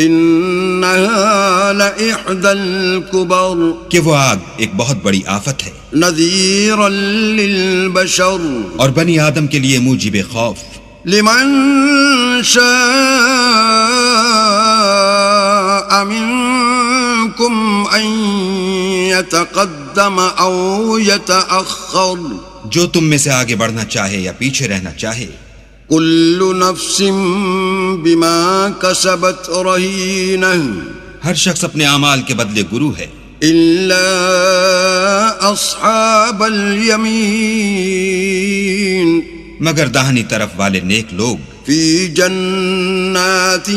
B: انہا لإحدى الكبر
C: کہ وہ آگ ایک بہت بڑی آفت ہے،
B: نذیرا للبشر
C: اور بنی آدم کے لیے موجب خوف،
B: لمن شاء منکم ان يتقدم او يتأخر
C: جو تم میں سے آگے بڑھنا چاہے یا پیچھے رہنا چاہے.
B: کل نفس بما کسبت رہینہ
C: ہر شخص اپنے اعمال کے بدلے گرو ہے،
B: الا اصحاب الیمین
C: مگر داہنی طرف والے نیک لوگ
B: فی جنات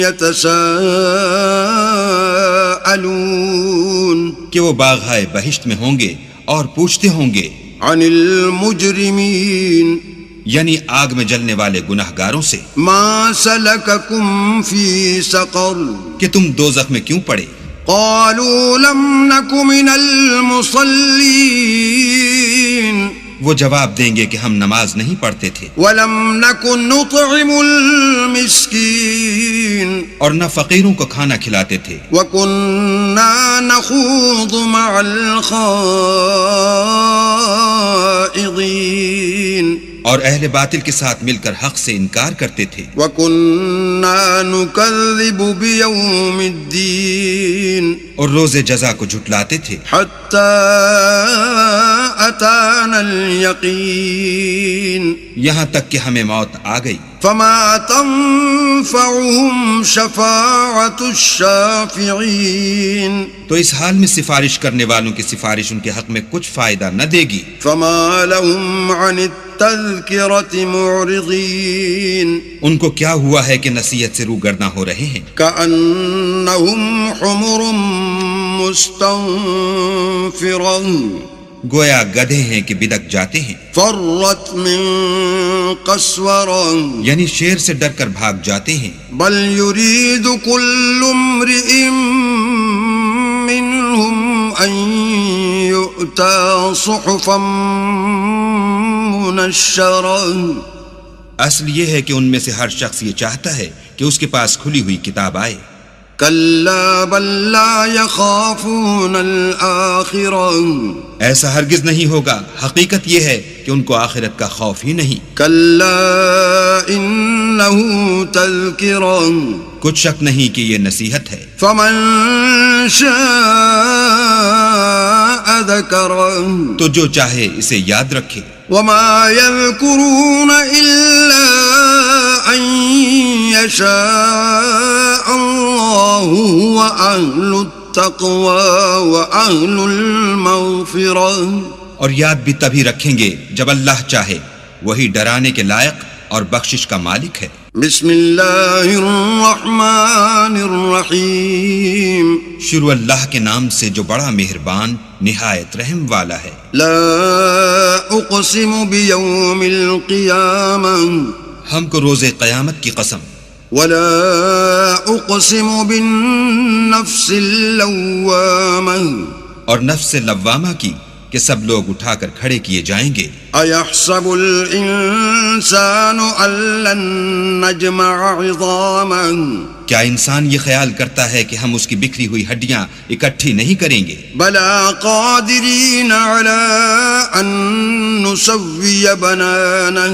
B: یتساءلون
C: کہ وہ باغہائے بہشت میں ہوں گے اور پوچھتے ہوں گے
B: عن المجرمین
C: یعنی آگ میں جلنے والے گناہگاروں سے،
B: ما سلککم فی سقر
C: کہ تم دوزخ میں کیوں پڑے؟
B: قالوا لم نک من المصلین
C: وہ جواب دیں گے کہ ہم نماز نہیں پڑھتے تھے،
B: ولم نک نطعم المسکین
C: اور نہ فقیروں کو کھانا کھلاتے تھے،
B: وکننا نخوض مع الخائضین
C: اور اہل باطل کے ساتھ مل کر حق سے انکار کرتے تھے،
B: وَكُنَّا نُكَذِّبُ بِيَوْمِ الدِّينِ
C: اور روز جزا کو جھٹلاتے تھے،
B: حَتَّى أَتَانَا الْيَقِينَ
C: یہاں تک کہ ہمیں موت آ گئی.
B: فَمَا تَنفَعُهُمْ شَفَاعَةُ الشَّافِعِينَ
C: تو اس حال میں سفارش کرنے والوں کی سفارش ان کے حق میں کچھ فائدہ نہ دے گی.
B: فَمَا لَهُمْ عَنِ التَّذْكِرَةِ مُعْرِضِينَ
C: ان کو کیا ہوا ہے کہ نصیحت سے روگرداں ہو رہے ہیں،
B: كَأَنَّهُمْ حُمُرٌ مُسْتَنفِرَةٌ
C: گویا گدھے ہیں کہ بدک جاتے ہیں،
B: فرت من قسورة
C: یعنی شیر سے ڈر کر بھاگ جاتے ہیں.
B: بل يريد كل امرئ منهم ان يؤتى صحفا منشرة
C: اصل یہ ہے کہ ان میں سے ہر شخص یہ چاہتا ہے کہ اس کے پاس کھلی ہوئی کتاب آئے.
B: كلا بل لا يخافون الآخرة
C: ایسا ہرگز نہیں ہوگا، حقیقت یہ ہے کہ ان کو آخرت کا خوف ہی نہیں.
B: كلا إنه تذكرة
C: کچھ شک نہیں کہ یہ نصیحت ہے.
B: فمن شاء ذكره
C: تو جو چاہے اسے یاد رکھے.
B: وما يذكرون إلا أن يشاء الله وأهل التقوى وأهل المغفرة
C: اور یاد بھی تبھی رکھیں گے جب اللہ چاہے، وہی ڈرانے کے لائق اور بخشش کا مالک ہے۔
B: بسم اللہ الرحمن الرحیم
C: شروع اللہ کے نام سے جو بڑا مہربان نہایت رحم والا ہے۔
B: لا اقسم بیوم القیامہ
C: ہم کو روز قیامت کی قسم،
B: ولا اقسم بالنفس اللوامہ
C: اور نفس لوامہ کی کہ سب لوگ اٹھا کر کھڑے کیے جائیں گے۔
B: ایحسب الانسان ان لن نجمع عظامہ
C: کیا انسان یہ خیال کرتا ہے کہ ہم اس کی بکھری ہوئی ہڈیاں اکٹھی نہیں کریں گے؟
B: بلا قادرین علی ان نسوی بنانہ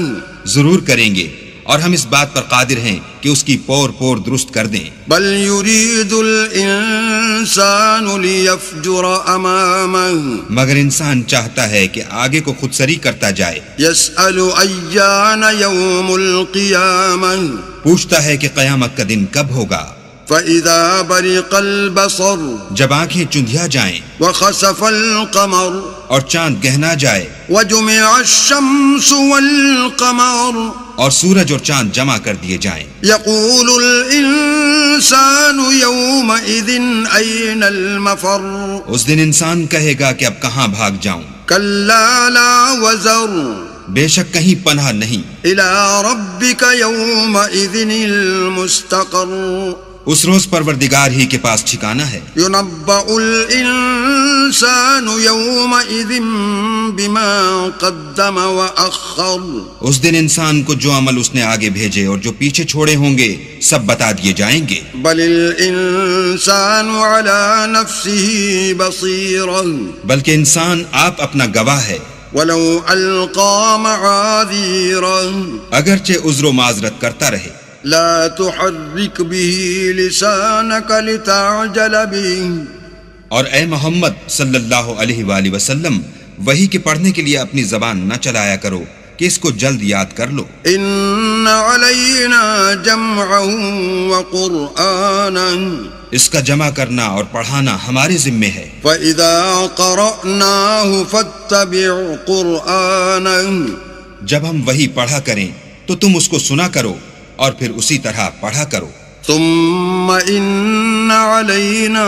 C: ضرور کریں گے، اور ہم اس بات پر قادر ہیں کہ اس کی پور پور درست کر دیں۔
B: بل یرید الانسان لیفجر امامہ
C: مگر انسان چاہتا ہے کہ آگے کو خود سری کرتا جائے۔
B: یسأل ایان یوم القیامہ
C: پوچھتا ہے کہ قیامت کا دن کب ہوگا۔
B: فإذا برق البصر
C: جب آنکھیں چندھیا جائیں
B: وخسف القمر
C: اور چاند گہنا جائے
B: وجمع الشمس والقمر
C: اور سورج اور چاند جمع کر دیے جائیں،
B: یقول الانسان یومئذ این المفر
C: اس دن انسان کہے گا کہ اب کہاں بھاگ جاؤں۔
B: کلا لا وزر
C: بے شک کہیں پناہ نہیں،
B: الی ربک یومئذ المستقر
C: اس روز پروردگار ہی کے پاس ٹھکانہ ہے۔
B: ينبأ الإنسان يومئذ بما قدم وأخر
C: اس دن انسان کو جو عمل اس نے آگے بھیجے اور جو پیچھے چھوڑے ہوں گے سب بتا دیے جائیں گے۔
B: بل الإنسان على نفسه بصيرا
C: بلکہ انسان آپ اپنا گواہ ہے،
B: ولو ألقى معاذيرا
C: اگرچہ عذر و معذرت کرتا رہے۔
B: لا تحرك به لسانك لتعجل به
C: اور اے محمد صلی اللہ علیہ وآلہ وسلم وحی کے پڑھنے کے لیے اپنی زبان نہ چلایا کرو کہ اس کو جلد یاد کر لو۔
B: إن علينا جمعه وقرآنه
C: اس کا جمع کرنا اور پڑھانا ہمارے ذمے ہے۔
B: فإذا قرأناه فاتبع قرآنه
C: جب ہم وحی پڑھا کریں تو تم اس کو سنا کرو اور پھر اسی طرح پڑھا کرو۔
B: ثم إن علينا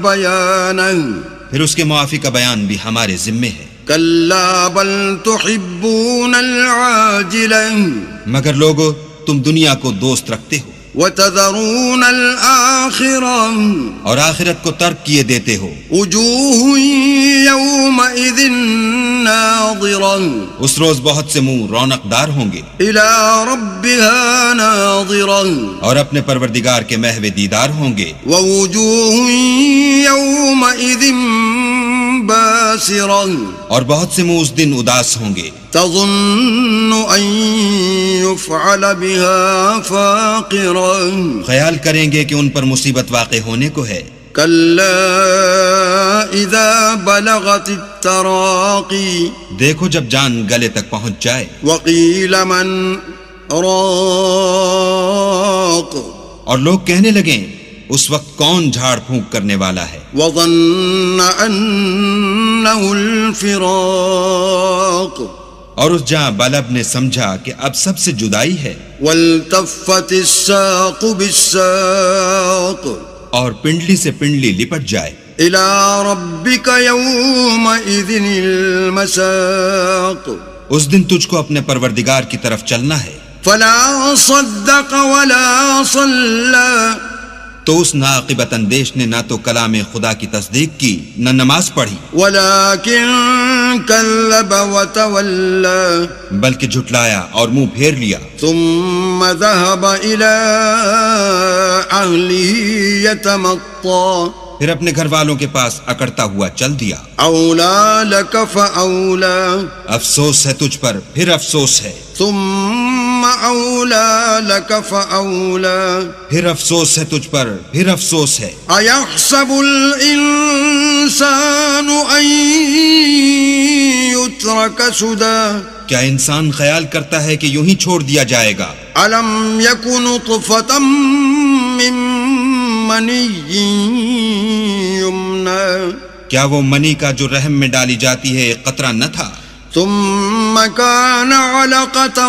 B: بيانه
C: پھر اس کے موافق کا بیان بھی ہمارے ذمے ہے۔
B: كلا بل تحبون العاجلة
C: مگر لوگو تم دنیا کو دوست رکھتے ہو
B: وتذرون الآخرة
C: اور آخرت کو ترک کیے دیتے ہو۔
B: وجوه يومئذ ناظرة
C: اس روز بہت سے منہ رونق دار ہوں گے،
B: إلى ربها ناظرة
C: اور اپنے پروردگار کے محو دیدار ہوں گے۔
B: ووجوه يومئذ باسرة
C: اور بہت سے منہ اس دن اداس ہوں گے،
B: تظن أن يفعل بها فاقرة
C: خیال کریں گے کہ ان پر مصیبت واقع ہونے کو ہے۔
B: كلا إذا بلغت التراقي
C: دیکھو جب جان گلے تک پہنچ جائے،
B: وقيل من راق
C: اور لوگ کہنے لگیں اس وقت کون جھاڑ پھونک کرنے والا ہے،
B: وظن أنه الفراق
C: اور اس جاں بلب نے سمجھا کہ اب سب سے جدائی ہے،
B: والتفت الساق بالساق
C: اور پنڈلی سے پنڈلی لپٹ جائے۔
B: إلى ربك يومئذ المساق
C: اس دن تجھ کو اپنے پروردگار کی طرف چلنا ہے۔
B: فلا صدق ولا صلى
C: تو اس ناقبت اندیش نے نہ تو کلام خدا کی تصدیق کی نہ نماز پڑھی،
B: ولكن كذب وتولى
C: بلکہ جھٹلایا اور منہ پھیر لیا۔
B: ثم ذهب إلى أهله يتمطى
C: پھر اپنے گھر والوں کے پاس اکڑتا ہوا چل دیا۔
B: أولى لك فأولى
C: افسوس ہے تجھ پر پھر افسوس ہے،
B: ثم أولى لك فأولى
C: پھر افسوس ہے تجھ پر پھر افسوس ہے۔
B: أيحسب الإنسان أن يترك سدى
C: کیا انسان خیال کرتا ہے کہ یوں ہی چھوڑ دیا جائے گا؟
B: ألم يكن نطفة من مني يمنى
C: کیا وہ منی کا جو رحم میں ڈالی جاتی ہے ایک قطرہ نہ تھا؟
B: ثم كان علقة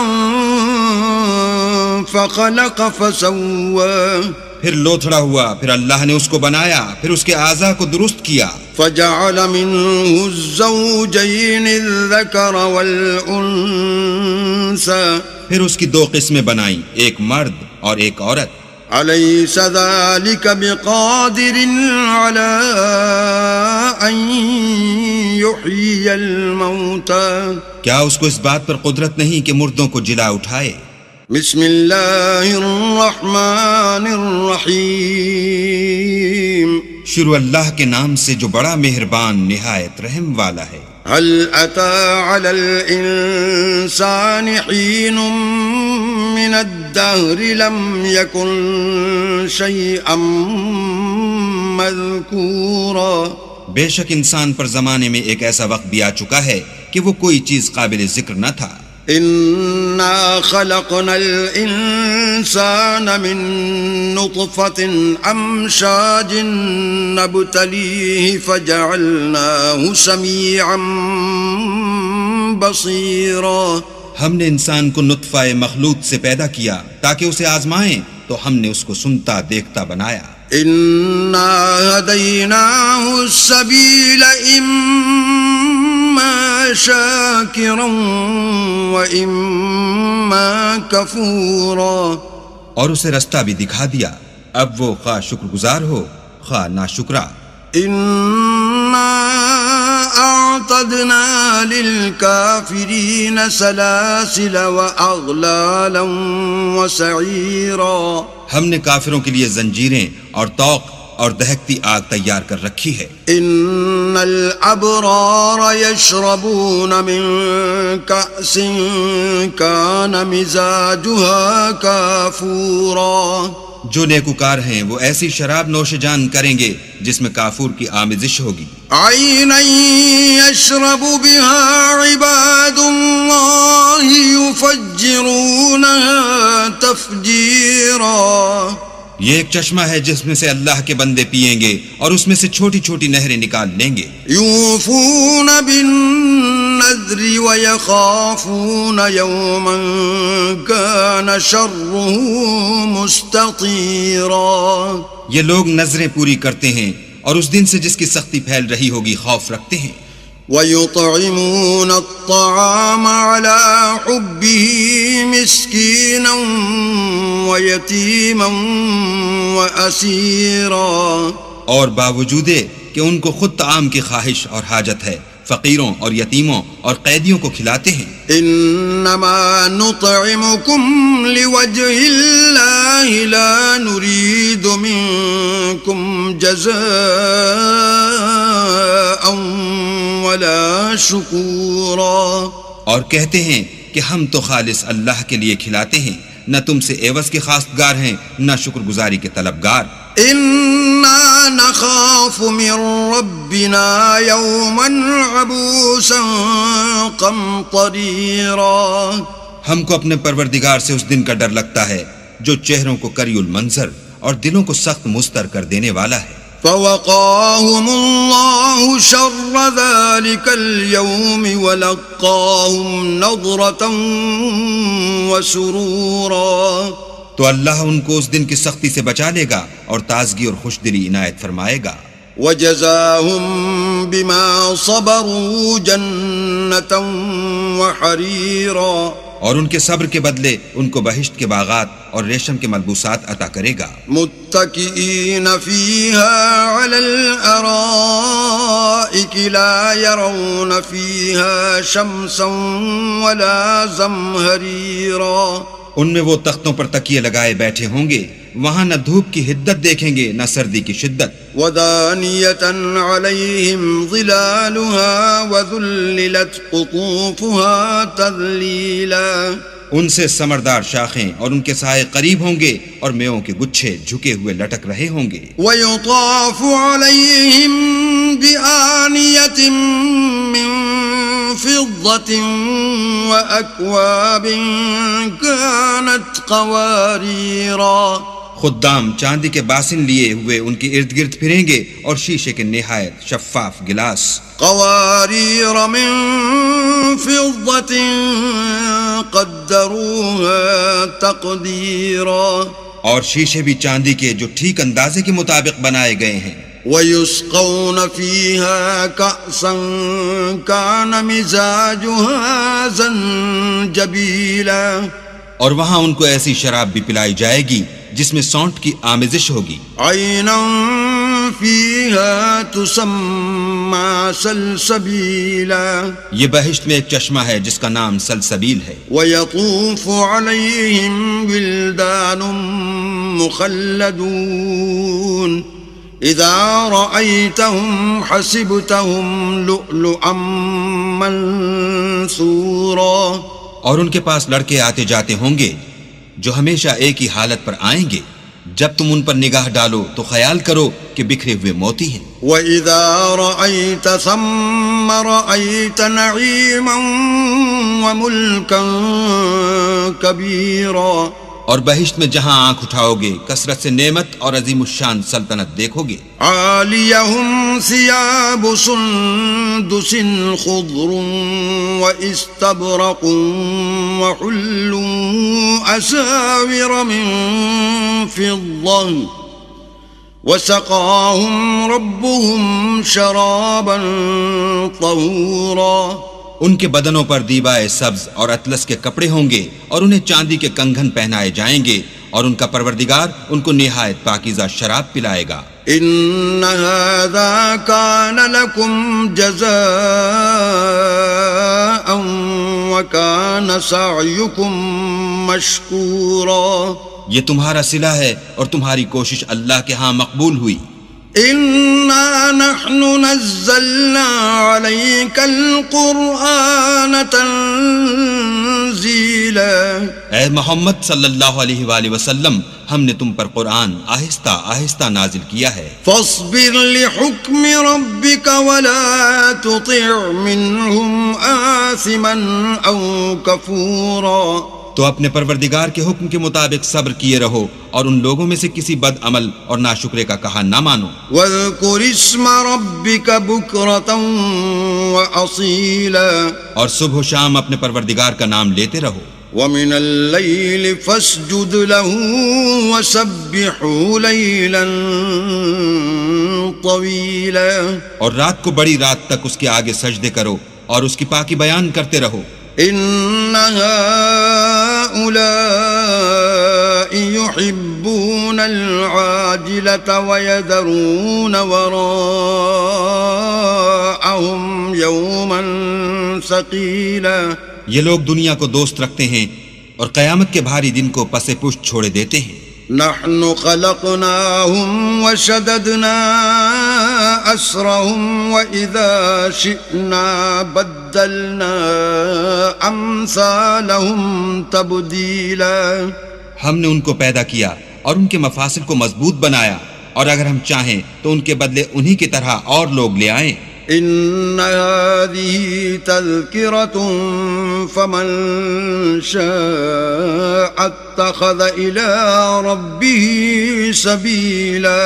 B: فخلق فسوى
C: پھر لوتھڑا ہوا، پھر اللہ نے اس کو بنایا، پھر اس کے اعضاء کو درست کیا،
B: فجعل منه الزوجين الذكر والأنثى
C: پھر اس کی دو قسمیں بنائیں، ایک مرد اور ایک عورت۔
B: أليس ذلك بقادر على أن يحيي الموتى
C: کیا اس کو اس بات پر قدرت نہیں کہ مردوں کو جلا اٹھائے؟
B: بسم الله الرحمن الرحيم
C: شروع اللہ کے نام سے جو بڑا مہربان نہایت رحم والا ہے۔
B: هل أتى على الإنسان حين من الدهر لم يكن شيئا مذكورا
C: بے شک انسان پر زمانے میں ایک ایسا وقت بھی آ چکا ہے کہ وہ کوئی چیز قابل ذکر نہ تھا۔
B: إنا خلقنا الإنسان من نطفة أمشاج نبتليه فجعلناه سميعا بصيرا
C: ہم نے انسان کو نطفہ مخلوط سے پیدا کیا تاکہ اسے آزمائیں، تو ہم نے اس کو سنتا دیکھتا بنایا۔
B: إنا هديناه السبيل إما شاكرا وإما كفورا
C: اور اسے رستہ بھی دکھا دیا، اب وہ خواہ شکر گزار ہو خواہ ناشکرا۔
B: إنا أعتدنا للكافرين سلاسل وأغلالا وسعيرا
C: ہم نے کافروں کے لیے زنجیریں اور طوق اور دہکتی آگ تیار کر رکھی ہے۔
B: إن الأبرار يشربون من كأس كان مزاجها كافورا
C: جو نیکوکار ہیں وہ ایسی شراب نوش جان کریں گے جس میں کافور کی آمیزش ہوگی۔
B: عينا يشرب بها عباد الله يفجرونها تفجيرا
C: یہ ایک چشمہ ہے جس میں سے اللہ کے بندے پیئیں گے اور اس میں سے چھوٹی چھوٹی نہریں نکال لیں گے۔
B: يوفون بالنذر ويخافون يوما كان شره مستطيرا
C: یہ لوگ نظریں پوری کرتے ہیں اور اس دن سے جس کی سختی پھیل رہی ہوگی خوف رکھتے ہیں۔
B: ويطعمون الطعام على حبه مسكينا ويتيما وأسيرا
C: اور باوجود کہ ان کو خود طعام کی خواہش اور حاجت ہے، فقیروں اور یتیموں اور قیدیوں کو کھلاتے ہیں۔
B: إنما نطعمكم لوجه الله لا نريد منكم جزاء ولا شكورا
C: اور کہتے ہیں کہ ہم تو خالص اللہ کے لیے کھلاتے ہیں، نہ تم سے عوض کے خواستگار ہیں نہ شکر گزاری کے طلبگار۔
B: إنا نخاف من ربنا يوما عبوسا قمطريرا
C: ہم کو اپنے پروردگار سے اس دن کا ڈر لگتا ہے جو چہروں کو کری المنظر اور دلوں کو سخت مستر کر دینے والا ہے۔
B: فوقاهم الله شر ذلك اليوم ولقاهم نضرة وسرورا
C: تو اللہ ان کو اس دن کی سختی سے بچا لے گا اور تازگی اور خوش دلی عنایت فرمائے گا۔
B: وجزاهم بما صبروا جنة وحريرا
C: اور ان کے صبر کے بدلے ان کو بہشت کے باغات اور ریشم کے ملبوسات عطا کرے گا۔
B: متكئين فيها على الأرائك لا يرون فيها شمسا ولا زمهريرا
C: ان میں وہ تختوں پر تکیے لگائے بیٹھے ہوں گے، وہاں نہ دھوپ کی حدت دیکھیں گے نہ سردی کی شدت۔
B: ودانية عليهم ظلالها وذللت قطوفها تذليلا
C: ان سے سمردار شاخیں اور ان کے سائے قریب ہوں گے اور میووں کے گچھے جھکے ہوئے لٹک رہے ہوں گے۔
B: ويطاف عليهم بآنية من فضة وأكواب كانت قواريرا
C: خدام چاندی کے باسن لیے ہوئے ان کے ارد گرد پھریں گے اور شیشے کے نہایت شفاف گلاس۔
B: قوارير من فضة قدروها تقديرا
C: اور شیشے بھی چاندی کے جو ٹھیک اندازے کے مطابق بنائے گئے ہیں.
B: ويسقون فيها كأسا كان مزاجها زنجبيلا
C: اور وہاں ان کو ایسی شراب بھی پلائی جائے گی جس میں سونٹ کی آمیزش ہوگی.
B: عينا فيها تسمى سلسبيلا
C: یہ بہشت میں ایک چشمہ ہے جس کا نام سلسبیل ہے.
B: ويطوف عليهم ولدان مخلدون إذا رأيتهم حسبتهم لؤلؤا منثورا
C: اور ان کے پاس لڑکے آتے جاتے ہوں گے جو ہمیشہ ایک ہی حالت پر آئیں گے. جب تم ان پر نگاہ ڈالو تو خیال کرو کہ بکھرے ہوئے موتی ہیں.
B: وَإِذَا رَأَيْتَ ثَمَّ رَأَيْتَ نَعِيمًا وَمُلْكًا كَبِيرًا
C: اور بہشت میں جہاں آنکھ اٹھاؤ گے کثرت سے نعمت اور عظیم الشان سلطنت دیکھو گے.
B: عَالِيَهُمْ ثِيَابُ سُندُسٍ خُضْرٌ وَإِسْتَبْرَقٌ وَحُلُّوا أَسَاوِرَ مِن فِضَّةٍ وَسَقَاهُمْ رَبُّهُمْ شَرَابًا طَهُورًا
C: ان کے بدنوں پر دیبائے سبز اور اطلس کے کپڑے ہوں گے اور انہیں چاندی کے کنگن پہنائے جائیں گے اور ان کا پروردگار ان کو نہایت پاکیزہ شراب پلائے گا.
B: ان هذا كان لكم جزاء وكان سعيكم مشكورا
C: یہ تمہارا صلہ ہے اور تمہاری کوشش اللہ کے ہاں مقبول ہوئی.
B: إنا نحن نزلنا عليك القرآن تنزيلا
C: اے محمد صلی اللہ علیہ وآلہ وسلم ہم نے تم پر قرآن آہستہ آہستہ نازل کیا ہے.
B: فاصبر لحكم ربك ولا تطع منهم آثما أو كفورا
C: تو اپنے پروردگار کے حکم کے مطابق صبر کیے رہو اور ان لوگوں میں سے کسی بد عمل اور ناشکرے کا کہا نہ مانو.
B: واذكر اسم ربك بكرة وأصيلا
C: اور صبح و شام اپنے پروردگار کا نام لیتے رہو.
B: ومن الليل فاسجد له وسبحه ليلا طويلا
C: اور رات کو بڑی رات تک اس کے آگے سجدے کرو اور اس کی پاکی بیان کرتے رہو.
B: ان هؤلاء يحبون العاجلة ويذرون وراءهم يوما ثقيلا
C: یہ لوگ دنیا کو دوست رکھتے ہیں اور قیامت کے بھاری دن کو پس پشت چھوڑے دیتے ہیں.
B: نحن خلقناهم وشددنا أسرهم وإذا شئنا بدلنا أمثالهم تبديلا
C: ہم نے ان کو پیدا کیا اور ان کے مفاصل کو مضبوط بنایا اور اگر ہم چاہیں تو ان کے بدلے انہی کی طرح اور لوگ لے آئیں.
B: إن هذه تذكرة فمن شاء اتخذ إلى ربه سبيلا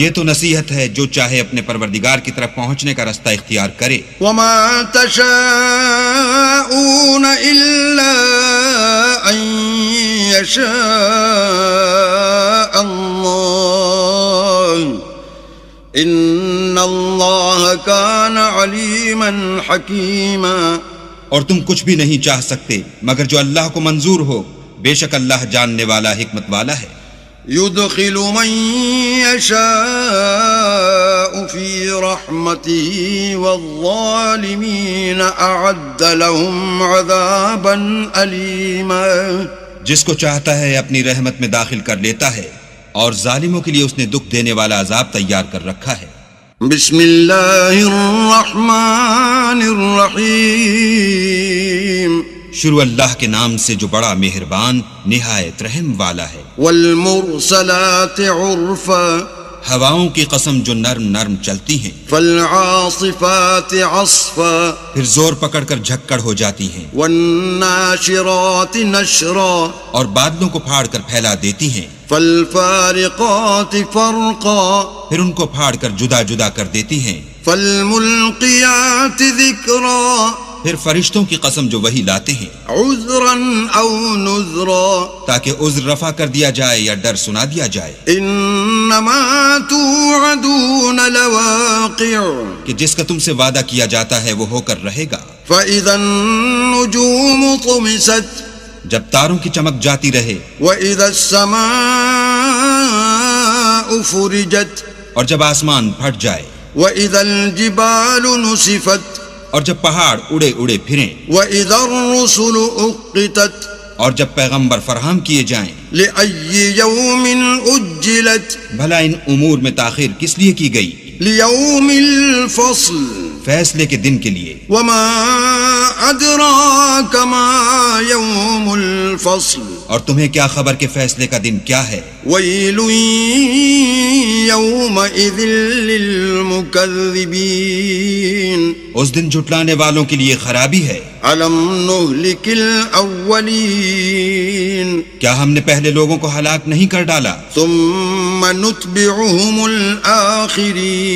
C: یہ تو نصیحت ہے جو چاہے اپنے پروردگار کی طرف پہنچنے کا رستہ اختیار کرے.
B: وما تشاءون إلا أن يشاء الله ان اللہ کان علیما حکیما
C: اور تم کچھ بھی نہیں چاہ سکتے مگر جو اللہ کو منظور ہو، بے شک اللہ جاننے والا حکمت والا ہے.
B: يدخل من يشاء في رحمته والظالمين اعد لهم عذابا أليما
C: جس کو چاہتا ہے اپنی رحمت میں داخل کر لیتا ہے اور ظالموں کے لیے اس نے دکھ دینے والا عذاب تیار کر رکھا ہے.
B: بسم اللہ الرحمن الرحیم
C: شروع اللہ کے نام سے جو بڑا مہربان نہایت رحم والا ہے.
B: والمرسلات عرفا
C: ہواؤں کی قسم جو نرم نرم چلتی ہیں.
B: فالعاصفات عصفا
C: پھر زور پکڑ کر جھکڑ ہو جاتی ہیں.
B: والناشرات نشرا
C: اور بادلوں کو پھاڑ کر پھیلا دیتی ہیں.
B: فالفارقات فرقا
C: پھر ان کو پھاڑ کر جدا جدا کر دیتی ہیں.
B: فالملقیات ذکرا
C: پھر فرشتوں کی قسم جو وہی لاتے ہیں
B: عذرا أو نذرا
C: تاکہ عذر رفع کر دیا جائے یا ڈر سنا دیا جائے
B: إنما توعدون لواقع
C: کہ جس کا تم سے وعدہ کیا جاتا ہے وہ ہو کر رہے گا.
B: فإذا النجوم طمست
C: جب تاروں کی چمک جاتی رہے
B: وإذا السماء فرجت
C: اور جب آسمان پھٹ جائے
B: وإذا الجبال نسفت
C: اور جب پہاڑ اڑے اڑے پھریں
B: وإذا الرسل أقتت
C: اور جب پیغمبر فراہم کیے جائیں
B: لأي يوم أجلت
C: بھلا ان امور میں تاخیر کس لیے کی گئی؟
B: ليوم الفصل
C: فیصلے کے دن کے لیے.
B: وما أدراك ما يوم الفصل
C: اور تمہیں کیا خبر کہ فیصلے کا دن کیا ہے؟
B: ويل يومئذ للمكذبين
C: اس دن جھٹلانے والوں کے لیے خرابی ہے.
B: ألم نهلك الأولين
C: کیا ہم نے پہلے لوگوں کو ہلاک نہیں کر ڈالا
B: ثم نتبعهم الآخرين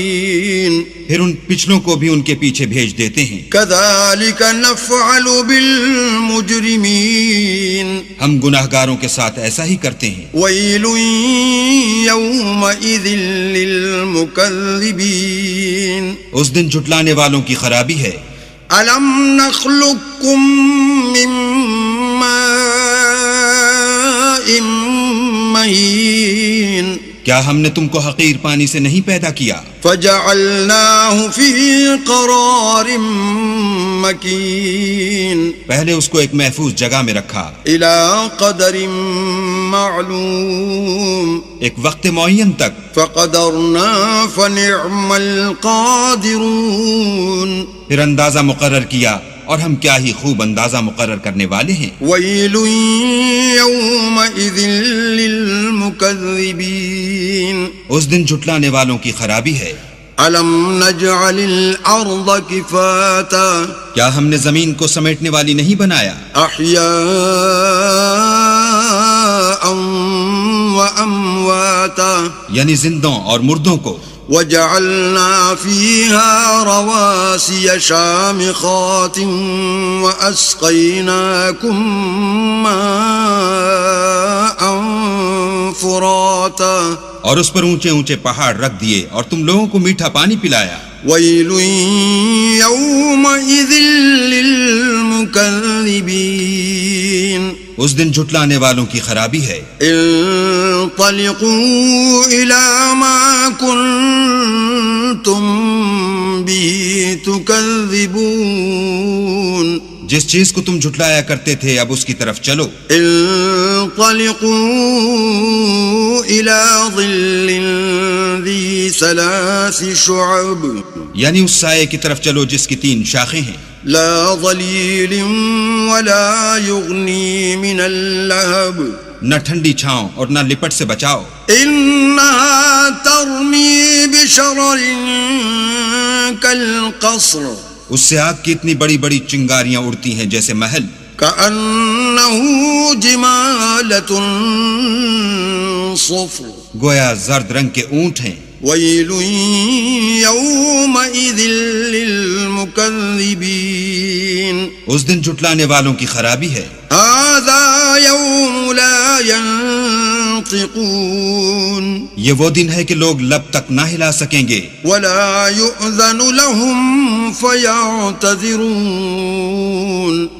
C: پھر ان پچھلوں کو بھی ان کے پیچھے بھیج دیتے ہیں.
B: كذلك نفعل بالمجرمين
C: ہم گناہگاروں کے ساتھ ایسا ہی کرتے ہیں.
B: ويل يومئذ للمكذبين
C: اس دن جھٹلانے والوں کی خرابی ہے.
B: ألم نخلقكم من ماء مهين
C: کیا ہم نے تم کو حقیر پانی سے نہیں پیدا کیا
B: فجعلناه في قرار مكين
C: پہلے اس کو ایک محفوظ جگہ میں رکھا
B: إلى قدر معلوم
C: ایک وقت معین تک
B: فقدرنا فنعم القادرون
C: پھر اندازہ مقرر کیا اور ہم کیا ہی خوب اندازہ مقرر کرنے والے ہیں.
B: ويل يومئذ للمكذبين
C: اس دن جھٹلانے والوں کی خرابی ہے.
B: ألم نجعل الأرض كفاتا
C: کیا ہم نے زمین کو سمیٹنے والی نہیں بنایا
B: أحياء وأمواتا
C: یعنی زندوں اور مردوں کو
B: وجعلنا فيها رواسي شامخات وأسقيناكم ماء فراتا
C: اور اس پر اونچے اونچے پہاڑ رکھ دیے اور تم لوگوں کو میٹھا پانی پلایا.
B: ويل يومئذ للمكذبين
C: اس دن جھٹلانے والوں کی خرابی ہے.
B: انطلقوا إلى ما كنتم به تكذبون
C: جس چیز کو تم جھٹلایا کرتے تھے اب اس کی طرف چلو.
B: انطلقوا إلى ظل ذي 3 شعب
C: یعنی اس سائے کی طرف چلو جس کی 3 شاخیں ہیں.
B: لا ظليل ولا يغني من اللهب
C: نہ ٹھنڈی چھاؤں اور نہ لپٹ سے بچاؤ.
B: إنها ترمي بشرر كالقصر
C: اس سے آگ کی اتنی بڑی بڑی چنگاریاں اڑتی ہیں جیسے محل.
B: كأنه جمالة صفر
C: گویا زرد رنگ کے اونٹ ہیں.
B: ويل يومئذ للمكذبين
C: اس دن جھٹلانے والوں کی خرابی ہے.
B: هذا يوم لا ينطقون
C: یہ وہ دن ہے کہ لوگ لب تک نہ ہلا سکیں گے
B: ولا يؤذن لهم فيعتذرون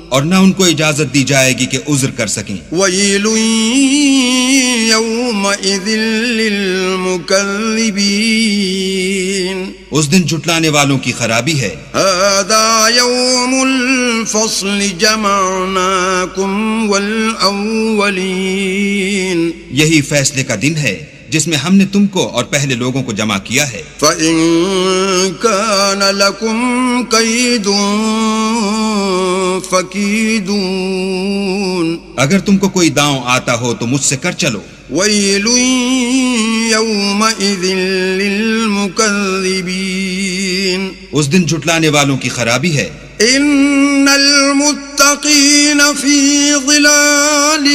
C: اور نہ ان کو اجازت دی جائے گی کہ عذر کر سکیں.
B: ويل يومئذ للمكذبين
C: اس دن جھٹلانے والوں کی خرابی ہے.
B: هذا يوم الفصل جمعناكم والأولين
C: یہی فیصلے کا دن ہے جس میں ہم نے تم کو اور پہلے لوگوں کو جمع کیا ہے.
B: فإن كان لكم كيد فكيدون
C: اگر تم کو کوئی داؤں آتا ہو تو مجھ سے کر چلو.
B: ويل يومئذ للمكذبين
C: اس دن جھٹلانے والوں کی خرابی ہے.
B: إن المتقين في ظلال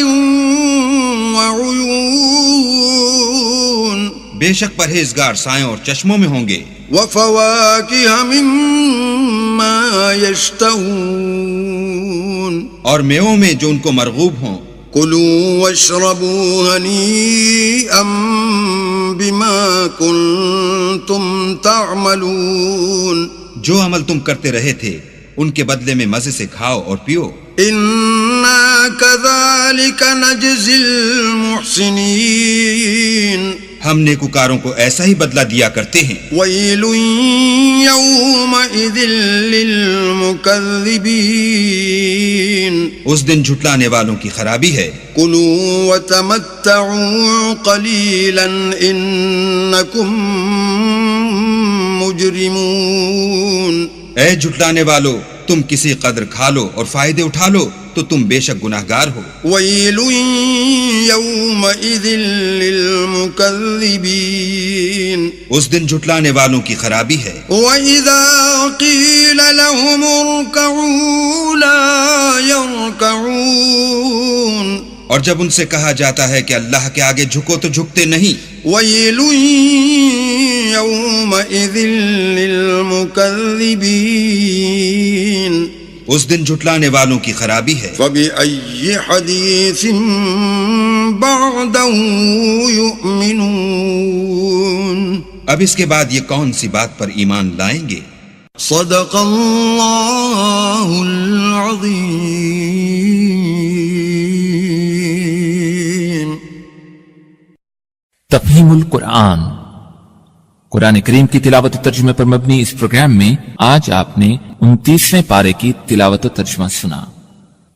B: وعيون
C: بے شک پرہیزگار سایوں اور چشموں میں ہوں گے،
B: وفواكه مما يشتهون
C: اور میووں میں جو ان کو مرغوب ہوں۔
B: كلوا واشربوا هنيئا بما كنتم تعملون
C: جو عمل تم کرتے رہے تھے ان کے بدلے میں مزے سے کھاؤ اور پیو۔
B: إنا كذلك نجزي المحسنين
C: ہم نیکوکاروں کو ایسا ہی بدلہ دیا کرتے ہیں۔
B: ويل يومئذ للمكذبين
C: اس دن جھٹلانے والوں کی خرابی ہے۔
B: كلوا وتمتعوا قليلا إنكم مجرمون
C: اے جھٹلانے والو، تم کسی قدر کھا لو اور فائدے اٹھا لو تو تم بے شک گناہگار ہو۔
B: ويل يومئذ للمكذبين
C: اس دن جھٹلانے والوں کی خرابی ہے۔
B: وإذا قيل لهم اركعوا لا يركعون
C: اور جب ان سے کہا جاتا ہے کہ اللہ کے آگے جھکو تو جھکتے نہیں۔
B: ويل يومئذ للمكذبين
C: اس دن جھٹلانے والوں کی خرابی ہے۔
B: فبأي حديث بعده يؤمنون
C: اب اس کے بعد یہ کون سی بات پر ایمان لائیں گے؟
B: صدق اللہ العظیم۔
A: تفہیم القرآن، قرآن کریم کی تلاوت و ترجمے پر مبنی اس پروگرام میں آج آپ نے 29ویں پارے کی تلاوت و ترجمہ سنا۔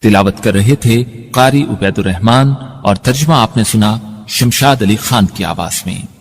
A: تلاوت کر رہے تھے قاری عبید الرحمن اور ترجمہ آپ نے سنا شمشاد علی خان کی آواز میں۔